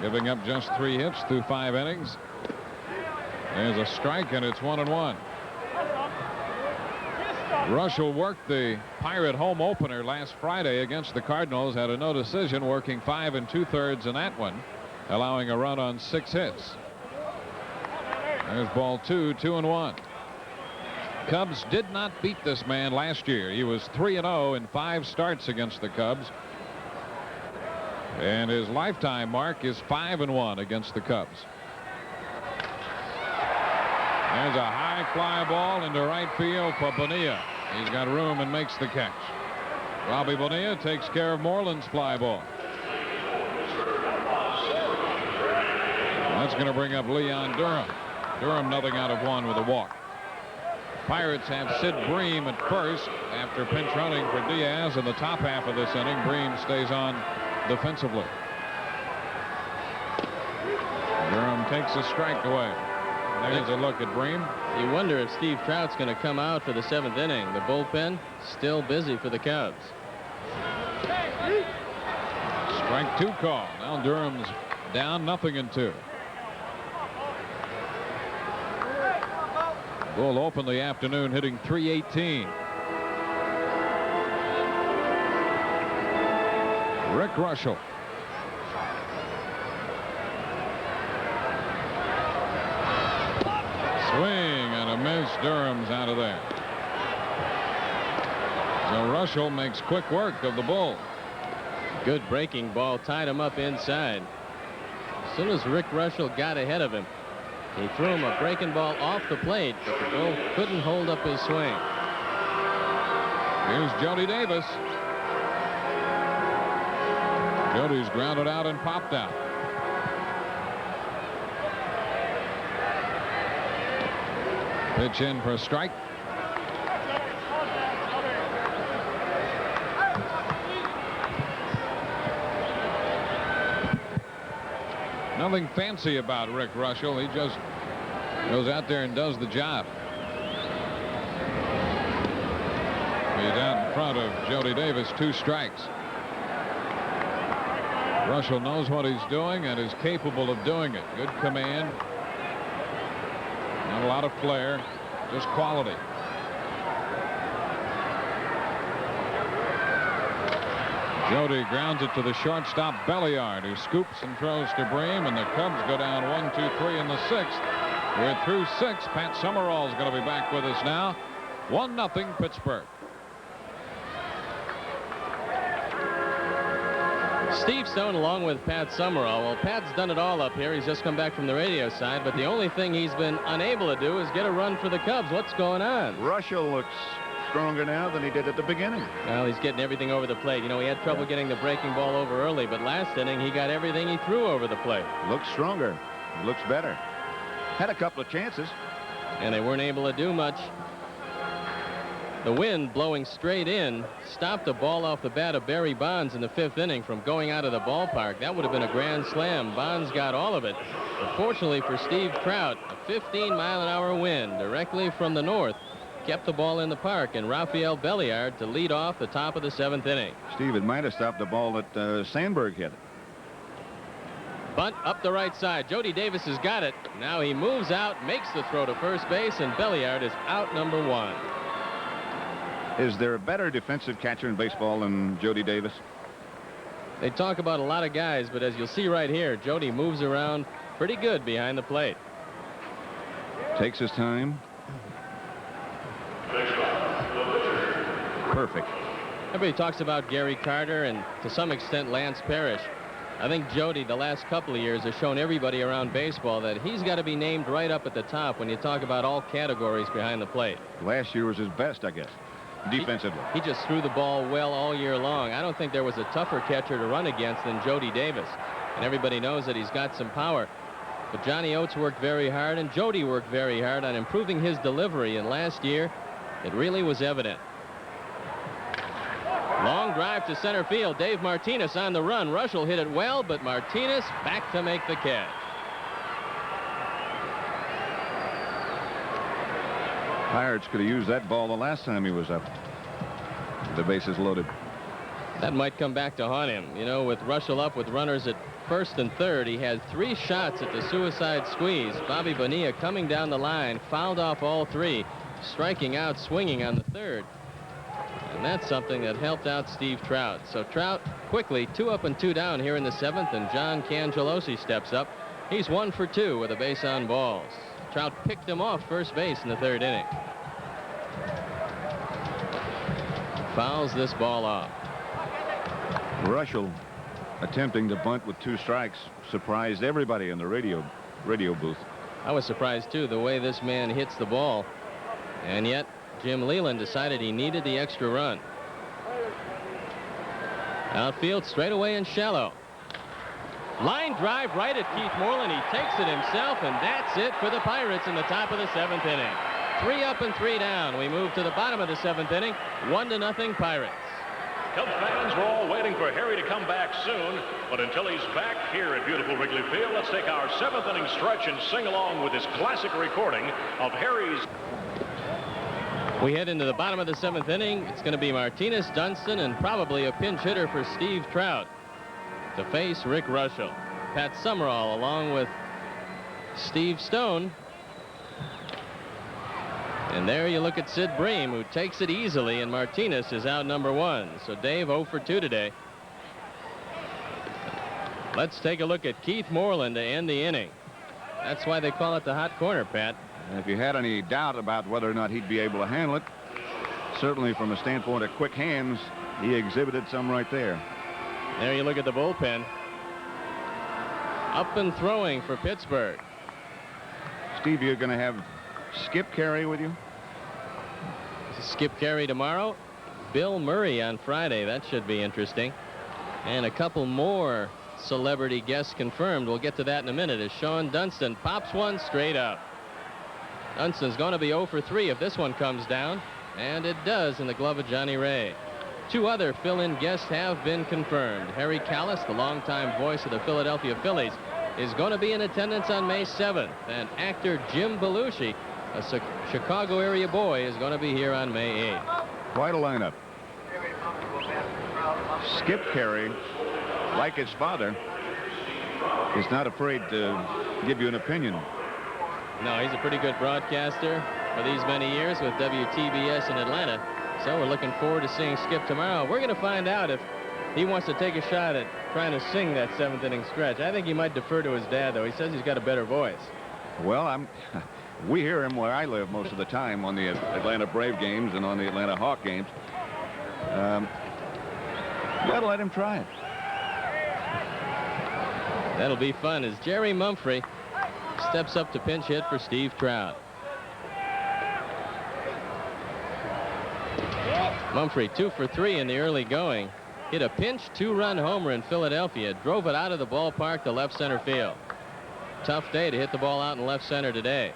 giving up just 3 hits through 5 innings. There's a strike, and it's 1-1. Russell worked the Pirate home opener last Friday against the Cardinals. Had a no decision, working 5 2/3 in that one, allowing a run on 6 hits. There's ball 2, 2-1. Cubs did not beat this man last year. He was 3-0 in 5 starts against the Cubs. And his lifetime mark is 5-1 against the Cubs. There's a high fly ball into right field for Bonilla. He's got room and makes the catch. Robbie Bonilla takes care of Moreland's fly ball. That's going to bring up Leon Durham. Durham nothing out of 1 with a walk. Pirates have Sid Bream at first after pinch running for Diaz in the top half of this inning. Bream stays on defensively. Durham takes a strike away. There's a look at Bream. You wonder if Steve Trout's going to come out for the 7th inning. The bullpen still busy for the Cubs. Strike 2 call. Now Durham's down 0-2. Bull opened the afternoon hitting .318. Rick Russell. Swing and a miss. Durham's out of there. So Russell makes quick work of the Bull. Good breaking ball, tied him up inside. As soon as Rick Russell got ahead of him, he threw him a breaking ball off the plate, but the Bull couldn't hold up his swing. Here's Jody Davis. Jody's grounded out and popped out. Pitch in for a strike. Nothing fancy about Rick Russell. He just goes out there and does the job. He's out in front of Jody Davis, 2 strikes. Russell knows what he's doing and is capable of doing it. Good command. Not a lot of flair, just quality. Jody grounds it to the shortstop Belliard, who scoops and throws to Bream, and the Cubs go down 1-2-3 in the 6th. We're through 6. Pat Summerall is going to be back with us now. 1-0 Pittsburgh. Steve Stone along with Pat Summerall. Well, Pat's done it all up here. He's just come back from the radio side, but the only thing he's been unable to do is get a run for the Cubs. What's going on? Russell looks stronger now than he did at the beginning. Well, he's getting everything over the plate. You know, he had trouble getting the breaking ball over early, but last inning he got everything he threw over the plate. Looks stronger. Looks better. Had a couple of chances. And they weren't able to do much. The wind blowing straight in stopped a ball off the bat of Barry Bonds in the 5th inning from going out of the ballpark. That would have been a grand slam. Bonds got all of it. But fortunately for Steve Trout, a 15-mile-an-hour wind directly from the north kept the ball in the park, and Rafael Belliard to lead off the top of the 7th inning. Steve, it might have stopped the ball that Sandberg hit. Bunt up the right side. Jody Davis has got it. Now he moves out, makes the throw to first base, and Belliard is out number 1. Is there a better defensive catcher in baseball than Jody Davis? They talk about a lot of guys, but as you'll see right here, Jody moves around pretty good behind the plate. Takes his time. Perfect. Everybody talks about Gary Carter and to some extent Lance Parrish. I think Jody, the last couple of years, has shown everybody around baseball that he's got to be named right up at the top when you talk about all categories behind the plate. Last year was his best, I guess, defensively. He just threw the ball well all year long. I don't think there was a tougher catcher to run against than Jody Davis. And everybody knows that he's got some power. But Johnny Oates worked very hard, and Jody worked very hard on improving his delivery. And last year, it really was evident. Long drive to center field. Dave Martinez on the run. Russell hit it well, but Martinez back to make the catch. Pirates could have used that ball the last time he was up. The bases loaded. That might come back to haunt him. You know, with Russell up with runners at first and third, he had 3 shots at the suicide squeeze. Bobby Bonilla coming down the line, fouled off all 3, striking out, swinging on the third. And that's something that helped out Steve Trout. So Trout quickly 2 up and 2 down here in the 7th, and John Cangelosi steps up. He's 1 for 2 with a base on balls. Trout picked him off first base in the 3rd inning. Fouls this ball off. Russell attempting to bunt with 2 strikes surprised everybody in the radio booth. I was surprised too, the way this man hits the ball, and yet Jim Leland decided he needed the extra run. Outfield straightaway and shallow. Line drive right at Keith Moreland. He takes it himself, and that's it for the Pirates in the top of the 7th inning. 3 up and 3 down. We move to the bottom of the 7th inning. 1-0 Pirates. Cubs fans, we're all waiting for Harry to come back soon, but until he's back here at beautiful Wrigley Field, let's take our 7th inning stretch and sing along with this classic recording of Harry's. We head into the bottom of the 7th inning. It's going to be Martinez, Dunston, and probably a pinch hitter for Steve Trout to face Rick Russell. Pat Summerall along with Steve Stone. And there you look at Sid Bream, who takes it easily, and Martinez is out number 1. So Dave 0 for 2 today. Let's take a look at Keith Moreland to end the inning. That's why they call it the hot corner, Pat. And if you had any doubt about whether or not he'd be able to handle it, certainly from a standpoint of quick hands, he exhibited some right there. There you look at the bullpen. Up and throwing for Pittsburgh. Steve, you're going to have Skip Caray with you? Skip Caray tomorrow. Bill Murray on Friday. That should be interesting. And a couple more celebrity guests confirmed. We'll get to that in a minute as Sean Dunston pops one straight up. Dunston's going to be 0 for 3 if this one comes down. And it does in the glove of Johnny Ray. 2 other fill-in guests have been confirmed. Harry Caray, the longtime voice of the Philadelphia Phillies, is going to be in attendance on May 7th. And actor Jim Belushi, a Chicago area boy, is going to be here on May 8th. Quite a lineup. Skip Caray, like his father, is not afraid to give you an opinion. No, he's a pretty good broadcaster for these many years with WTBS in Atlanta. So we're looking forward to seeing Skip tomorrow. We're going to find out if he wants to take a shot at trying to sing that 7th inning stretch. I think he might defer to his dad, though. He says he's got a better voice. Well, we hear him where I live most of the time on the Atlanta Brave games and on the Atlanta Hawk games. You got to let him try it. That'll be fun as Jerry Mumphrey steps up to pinch hit for Steve Trout. Mumphrey 2 for 3 in the early going. Hit a pinch 2-run homer in Philadelphia. Drove it out of the ballpark to left center field. Tough day to hit the ball out in left center today.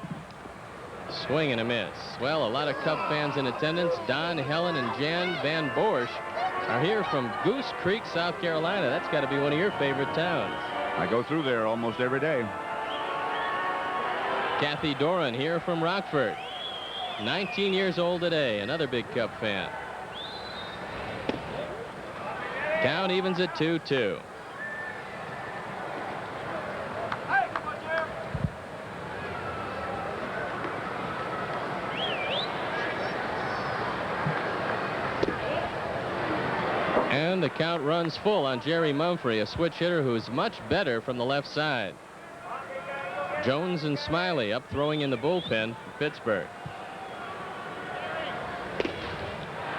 Swing and a miss. Well, a lot of Cub fans in attendance. Don, Helen, and Jan Van Borsch are here from Goose Creek, South Carolina. That's got to be one of your favorite towns. I go through there almost every day. Kathy Doran here from Rockford. 19 years old today. Another big Cub fan. Count evens at 2-2. And the count runs full on Jerry Mumphrey, a switch hitter who's much better from the left side. Jones and Smiley up throwing in the bullpen for Pittsburgh.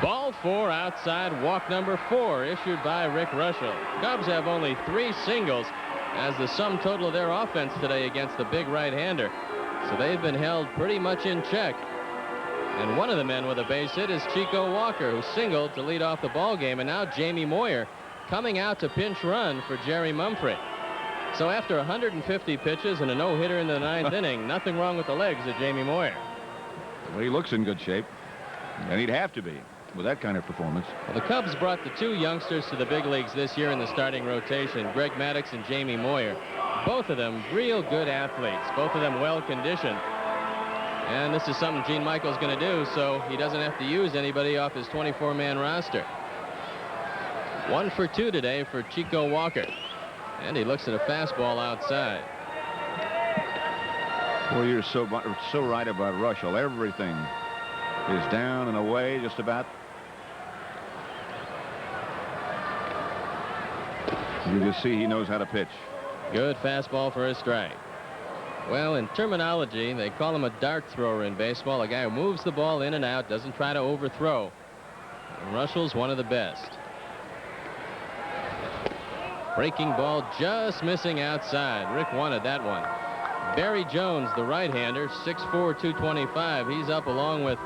Ball 4 outside, walk number 4 issued by Rick Russell. Cubs have only 3 singles as the sum total of their offense today against the big right-hander. So they've been held pretty much in check. And one of the men with a base hit is Chico Walker, who singled to lead off the ball game. And now Jamie Moyer coming out to pinch run for Jerry Mumphrey. So after 150 pitches and a no-hitter in the 9th inning, nothing wrong with the legs of Jamie Moyer. Well, he looks in good shape, and he'd have to be with that kind of performance. Well, the Cubs brought the 2 youngsters to the big leagues this year in the starting rotation, Greg Maddux and Jamie Moyer. Both of them real good athletes, both of them well-conditioned. And this is something Gene Michael's going to do, so he doesn't have to use anybody off his 24-man roster. 1 for 2 today for Chico Walker. And he looks at a fastball outside. Well, you're so right about Russell. Everything is down and away just about. You just see he knows how to pitch. Good fastball for a strike. Well, in terminology, they call him a dart thrower in baseball, a guy who moves the ball in and out, doesn't try to overthrow. And Russell's one of the best. Breaking ball just missing outside. Rick wanted that one. Barry Jones, the right-hander, 6'4", 225. He's up along with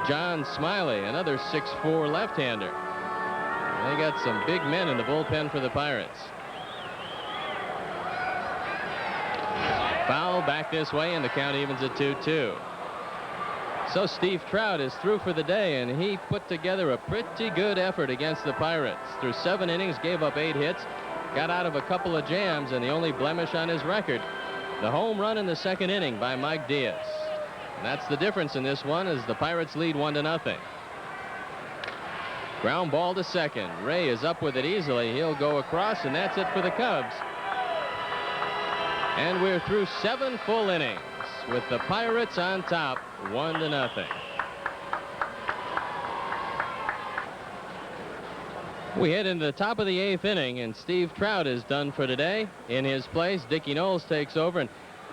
John Smiley, another 6'4" left-hander. They got some big men in the bullpen for the Pirates. Foul back this way, and the count evens at 2-2. So Steve Trout is through for the day, and he put together a pretty good effort against the Pirates. Through 7 innings, gave up 8 hits, got out of a couple of jams, and the only blemish on his record, the home run in the 2nd inning by Mike Diaz. And that's the difference in this one, as the Pirates lead 1-0. Ground ball to second. Ray is up with it easily. He'll go across, and that's it for the Cubs. And we're through 7 full innings with the Pirates on top, 1-0. We head into the top of the 8th inning, and Steve Trout is done for today. In his place, Dickie Knowles takes over. And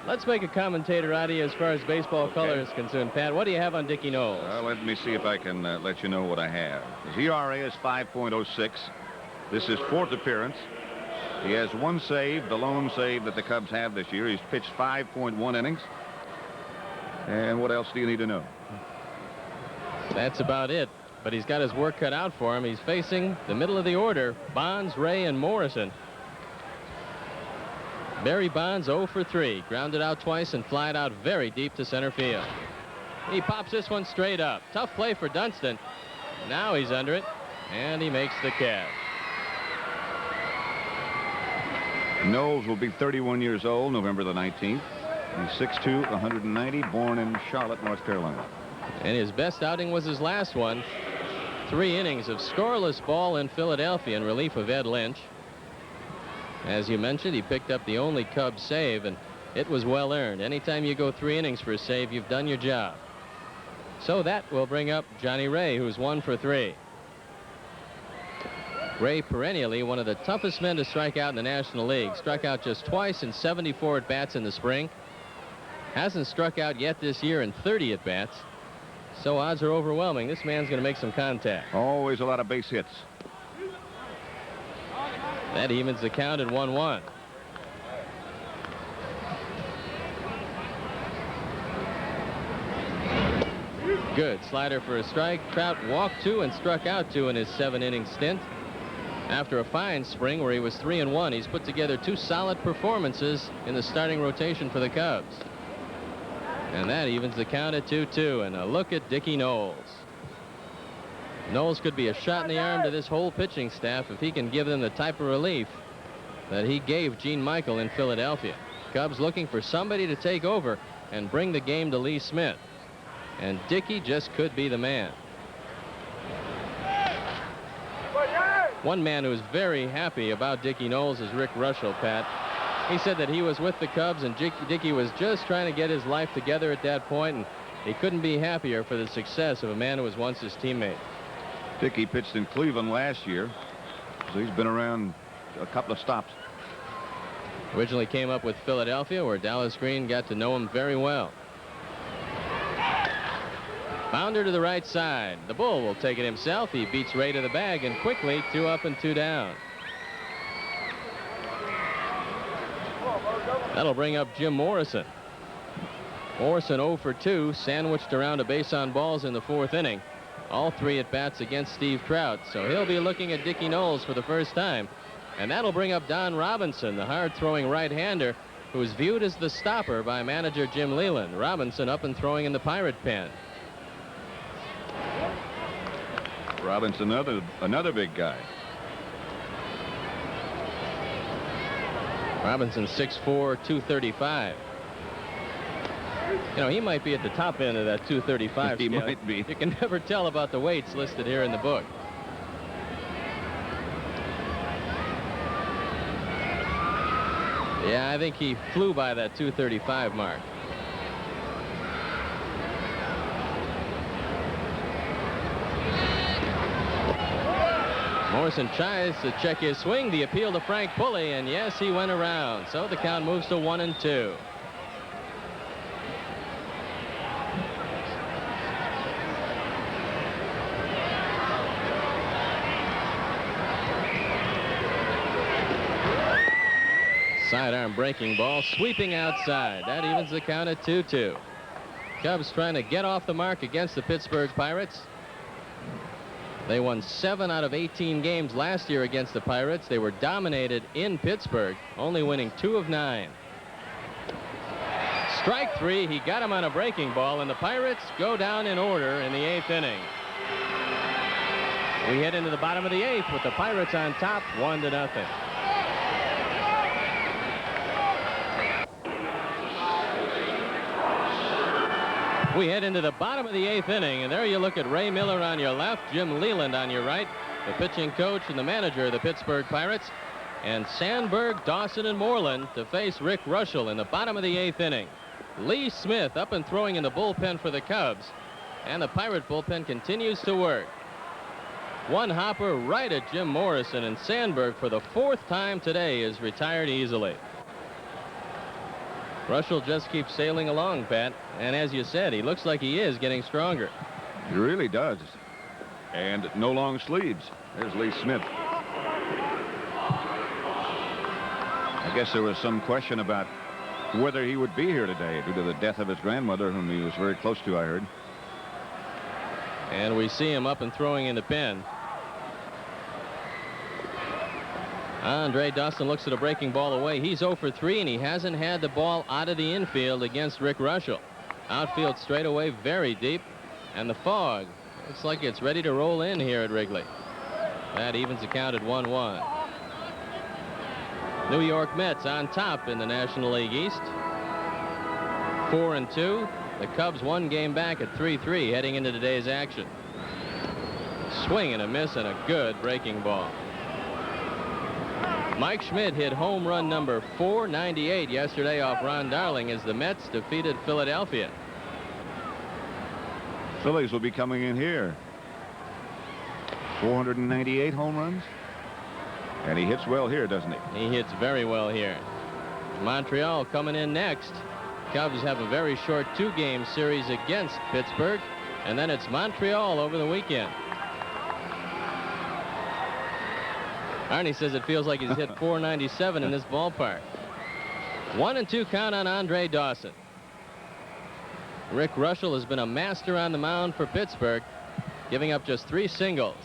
let's make a commentator out of you as far as baseball color is concerned. Pat, what do you have on Dickie Knowles? Let me see if I can let you know what I have. His ERA is 5.06. This is 4th appearance. He has 1 save, the lone save that the Cubs have this year. He's pitched 5.1 innings. And what else do you need to know? That's about it. But he's got his work cut out for him. He's facing the middle of the order, Bonds, Ray, and Morrison. Barry Bonds 0 for 3. Grounded out twice and flied out very deep to center field. He pops this one straight up. Tough play for Dunston. Now he's under it, and he makes the catch. Knowles will be 31 years old November the 19th. He's 6'2", 190, born in Charlotte, North Carolina. And his best outing was his last one. 3 innings of scoreless ball in Philadelphia in relief of Ed Lynch. As you mentioned, he picked up the only Cubs save, and it was well earned. Anytime you go 3 innings for a save, you've done your job. So that will bring up Johnny Ray, who's 1 for 3. Ray, perennially one of the toughest men to strike out in the National League. Struck out just twice in 74 at-bats in the spring. Hasn't struck out yet this year in 30 at-bats. So odds are overwhelming. This man's going to make some contact. Always a lot of base hits. That evens the count at 1-1. Good slider for a strike. Trout walked 2 and struck out 2 in his 7-inning stint. After a fine spring where he was 3-1, he's put together 2 solid performances in the starting rotation for the Cubs. And that evens the count at 2-2. And a look at Dickie Knowles. Knowles could be a shot in the arm to this whole pitching staff if he can give them the type of relief that he gave Gene Michael in Philadelphia. Cubs looking for somebody to take over and bring the game to Lee Smith. And Dickie just could be the man. One man who's very happy about Dickie Knowles is Rick Russell, Pat. He said that he was with the Cubs and Dickie was just trying to get his life together at that point, and he couldn't be happier for the success of a man who was once his teammate. Dickie pitched in Cleveland last year, so he's been around a couple of stops. Originally came up with Philadelphia, where Dallas Green got to know him very well. Bounder to the right side. The Bull will take it himself. He beats Ray to the bag, and quickly 2 up and 2 down. That'll bring up Jim Morrison. Morrison 0 for 2, sandwiched around a base on balls in the 4th inning. All 3 at bats against Steve Trout, so he'll be looking at Dickie Knowles for the first time. And that'll bring up Don Robinson, the hard-throwing right-hander, who's viewed as the stopper by manager Jim Leyland. Robinson up and throwing in the Pirate pen. Robinson, another big guy. Robinson 6'4", 235. You know, he might be at the top end of that 235 He scale. might be. You can never tell about the weights listed here in the book. Yeah, I think he flew by that 235 mark. Morrison tries to check his swing. The appeal to Frank Pulley, and yes, he went around. So the count moves to 1-2. Sidearm breaking ball, sweeping outside. That evens the count at 2-2. Cubs trying to get off the mark against the Pittsburgh Pirates. They won 7 out of 18 games last year against the Pirates. They were dominated in Pittsburgh, only winning 2 of 9. Strike 3. He got him on a breaking ball, and the Pirates go down in order in the 8th inning. We head into the bottom of the 8th with the Pirates on top, 1-0. We head into the bottom of the 8th inning, and there you look at Ray Miller on your left, Jim Leyland on your right, the pitching coach and the manager of the Pittsburgh Pirates, and Sandberg, Dawson, and Moreland to face Rick Russell in the bottom of the 8th inning. Lee Smith up and throwing in the bullpen for the Cubs, and the Pirate bullpen continues to work. One hopper right at Jim Morrison, and Sandberg for the 4th time today is retired easily. Russell just keeps sailing along, Pat, and as you said, he looks like he is getting stronger. He really does. And no long sleeves. There's Lee Smith. I guess there was some question about whether he would be here today due to the death of his grandmother, whom he was very close to, I heard. And we see him up and throwing in the pen. Andre Dawson looks at a breaking ball away. He's 0 for 3, and he hasn't had the ball out of the infield against Rick Russell. Outfield straightaway very deep, and the fog looks like it's ready to roll in here at Wrigley. That evens the count at 1-1. New York Mets on top in the National League East. 4-2. The Cubs 1 game back at 3-3 heading into today's action. Swing and a miss and a good breaking ball. Mike Schmidt hit home run number 498 yesterday off Ron Darling as the Mets defeated Philadelphia. Phillies will be coming in here. 498 home runs. And he hits well here, doesn't he? He hits very well here. Montreal coming in next. Cubs have a very short 2-game series against Pittsburgh, and then it's Montreal over the weekend. Arnie says it feels like he's hit 497 in this ballpark. 1-2 count on Andre Dawson. Rick Russell has been a master on the mound for Pittsburgh, giving up just 3 singles.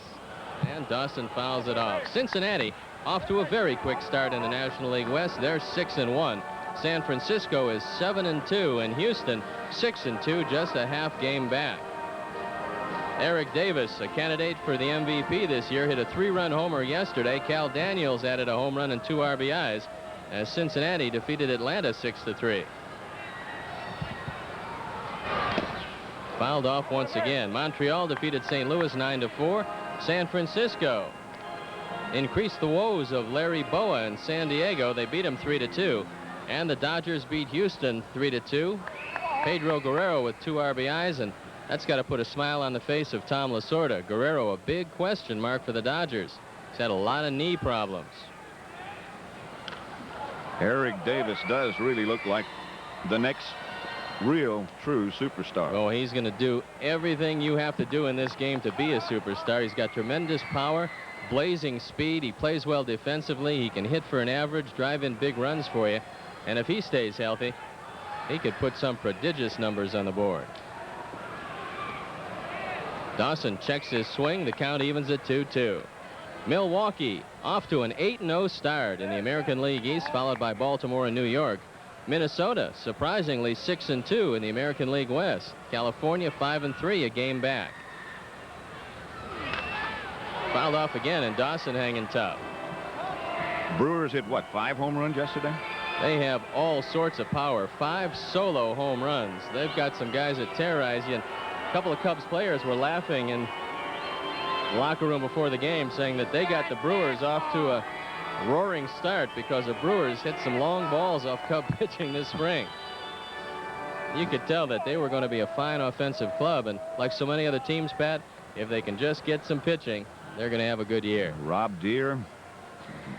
And Dawson fouls it off. Cincinnati off to a very quick start in the National League West. They're 6-1. San Francisco is 7-2, and Houston 6-2, just a half game back. Eric Davis, a candidate for the MVP this year, hit a 3-run homer yesterday. Cal Daniels added a home run and 2 RBIs as Cincinnati defeated Atlanta 6-3. Fouled off once again. Montreal defeated St. Louis 9-4. San Francisco increased the woes of Larry Boa in San Diego. They beat him 3-2. And the Dodgers beat Houston 3-2. Pedro Guerrero with 2 RBIs, and that's got to put a smile on the face of Tom Lasorda. Guerrero, a big question mark for the Dodgers. He's had a lot of knee problems. Eric Davis does really look like the next real true superstar. Oh, he's going to do everything you have to do in this game to be a superstar. He's got tremendous power, blazing speed. He plays well defensively. He can hit for an average, drive in big runs for you. And if he stays healthy, he could put some prodigious numbers on the board. Dawson checks his swing. The count evens at 2-2. Milwaukee off to an 8-0 start in the American League East, followed by Baltimore and New York. Minnesota surprisingly 6-2 in the American League West. California 5-3, a game back. Fouled off again, and Dawson hanging tough. Brewers hit what, 5 home runs yesterday? They have all sorts of power. 5 solo home runs. They've got some guys that terrorize you. And a couple of Cubs players were laughing in the locker room before the game, saying that they got the Brewers off to a roaring start because the Brewers hit some long balls off Cub pitching this spring. You could tell that they were going to be a fine offensive club, and like so many other teams, Pat, if they can just get some pitching, they're going to have a good year. Rob Deere,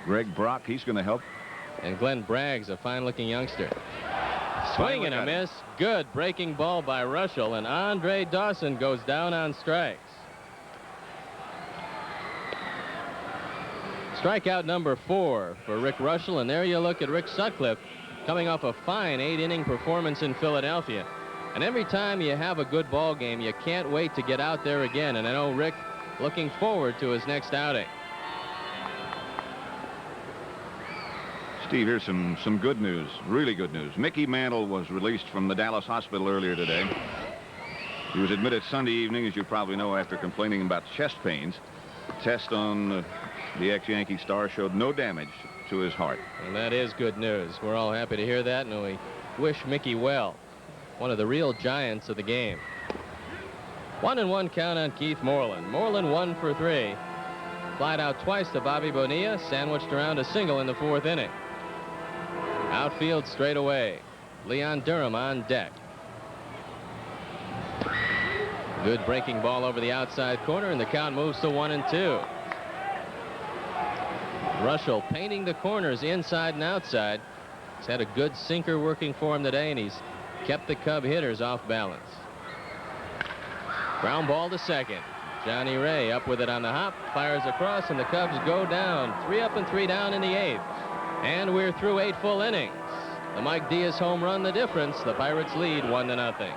Greg Brock, he's going to help. And Glenn Bragg's a fine-looking youngster. Swing and a miss. Good breaking ball by Russell, and Andre Dawson goes down on strikes. Strikeout number 4 for Rick Russell, and there you look at Rick Sutcliffe coming off a fine 8-inning performance in Philadelphia. And every time you have a good ball game, you can't wait to get out there again. And I know Rick looking forward to his next outing. Steve, here's some good news, really good news. Mickey Mantle was released from the Dallas hospital earlier today. He was admitted Sunday evening, as you probably know, after complaining about chest pains. Test on the ex-Yankee star showed no damage to his heart. And that is good news. We're all happy to hear that, and we wish Mickey well. One of the real giants of the game. 1-1 count on Keith Moreland. Moreland 1 for 3. Flied out twice to Bobby Bonilla, sandwiched around a single in the 4th inning. Outfield straight away. Leon Durham on deck. Good breaking ball over the outside corner, and the count moves to 1-2. Russell painting the corners inside and outside. He's had a good sinker working for him today, and he's kept the Cub hitters off balance. Ground ball to second. Johnny Ray up with it on the hop, fires across, and the Cubs go down. 3 up and 3 down in the 8th. And we're through 8 full innings. The Mike Diaz home run the difference. The Pirates lead 1-0.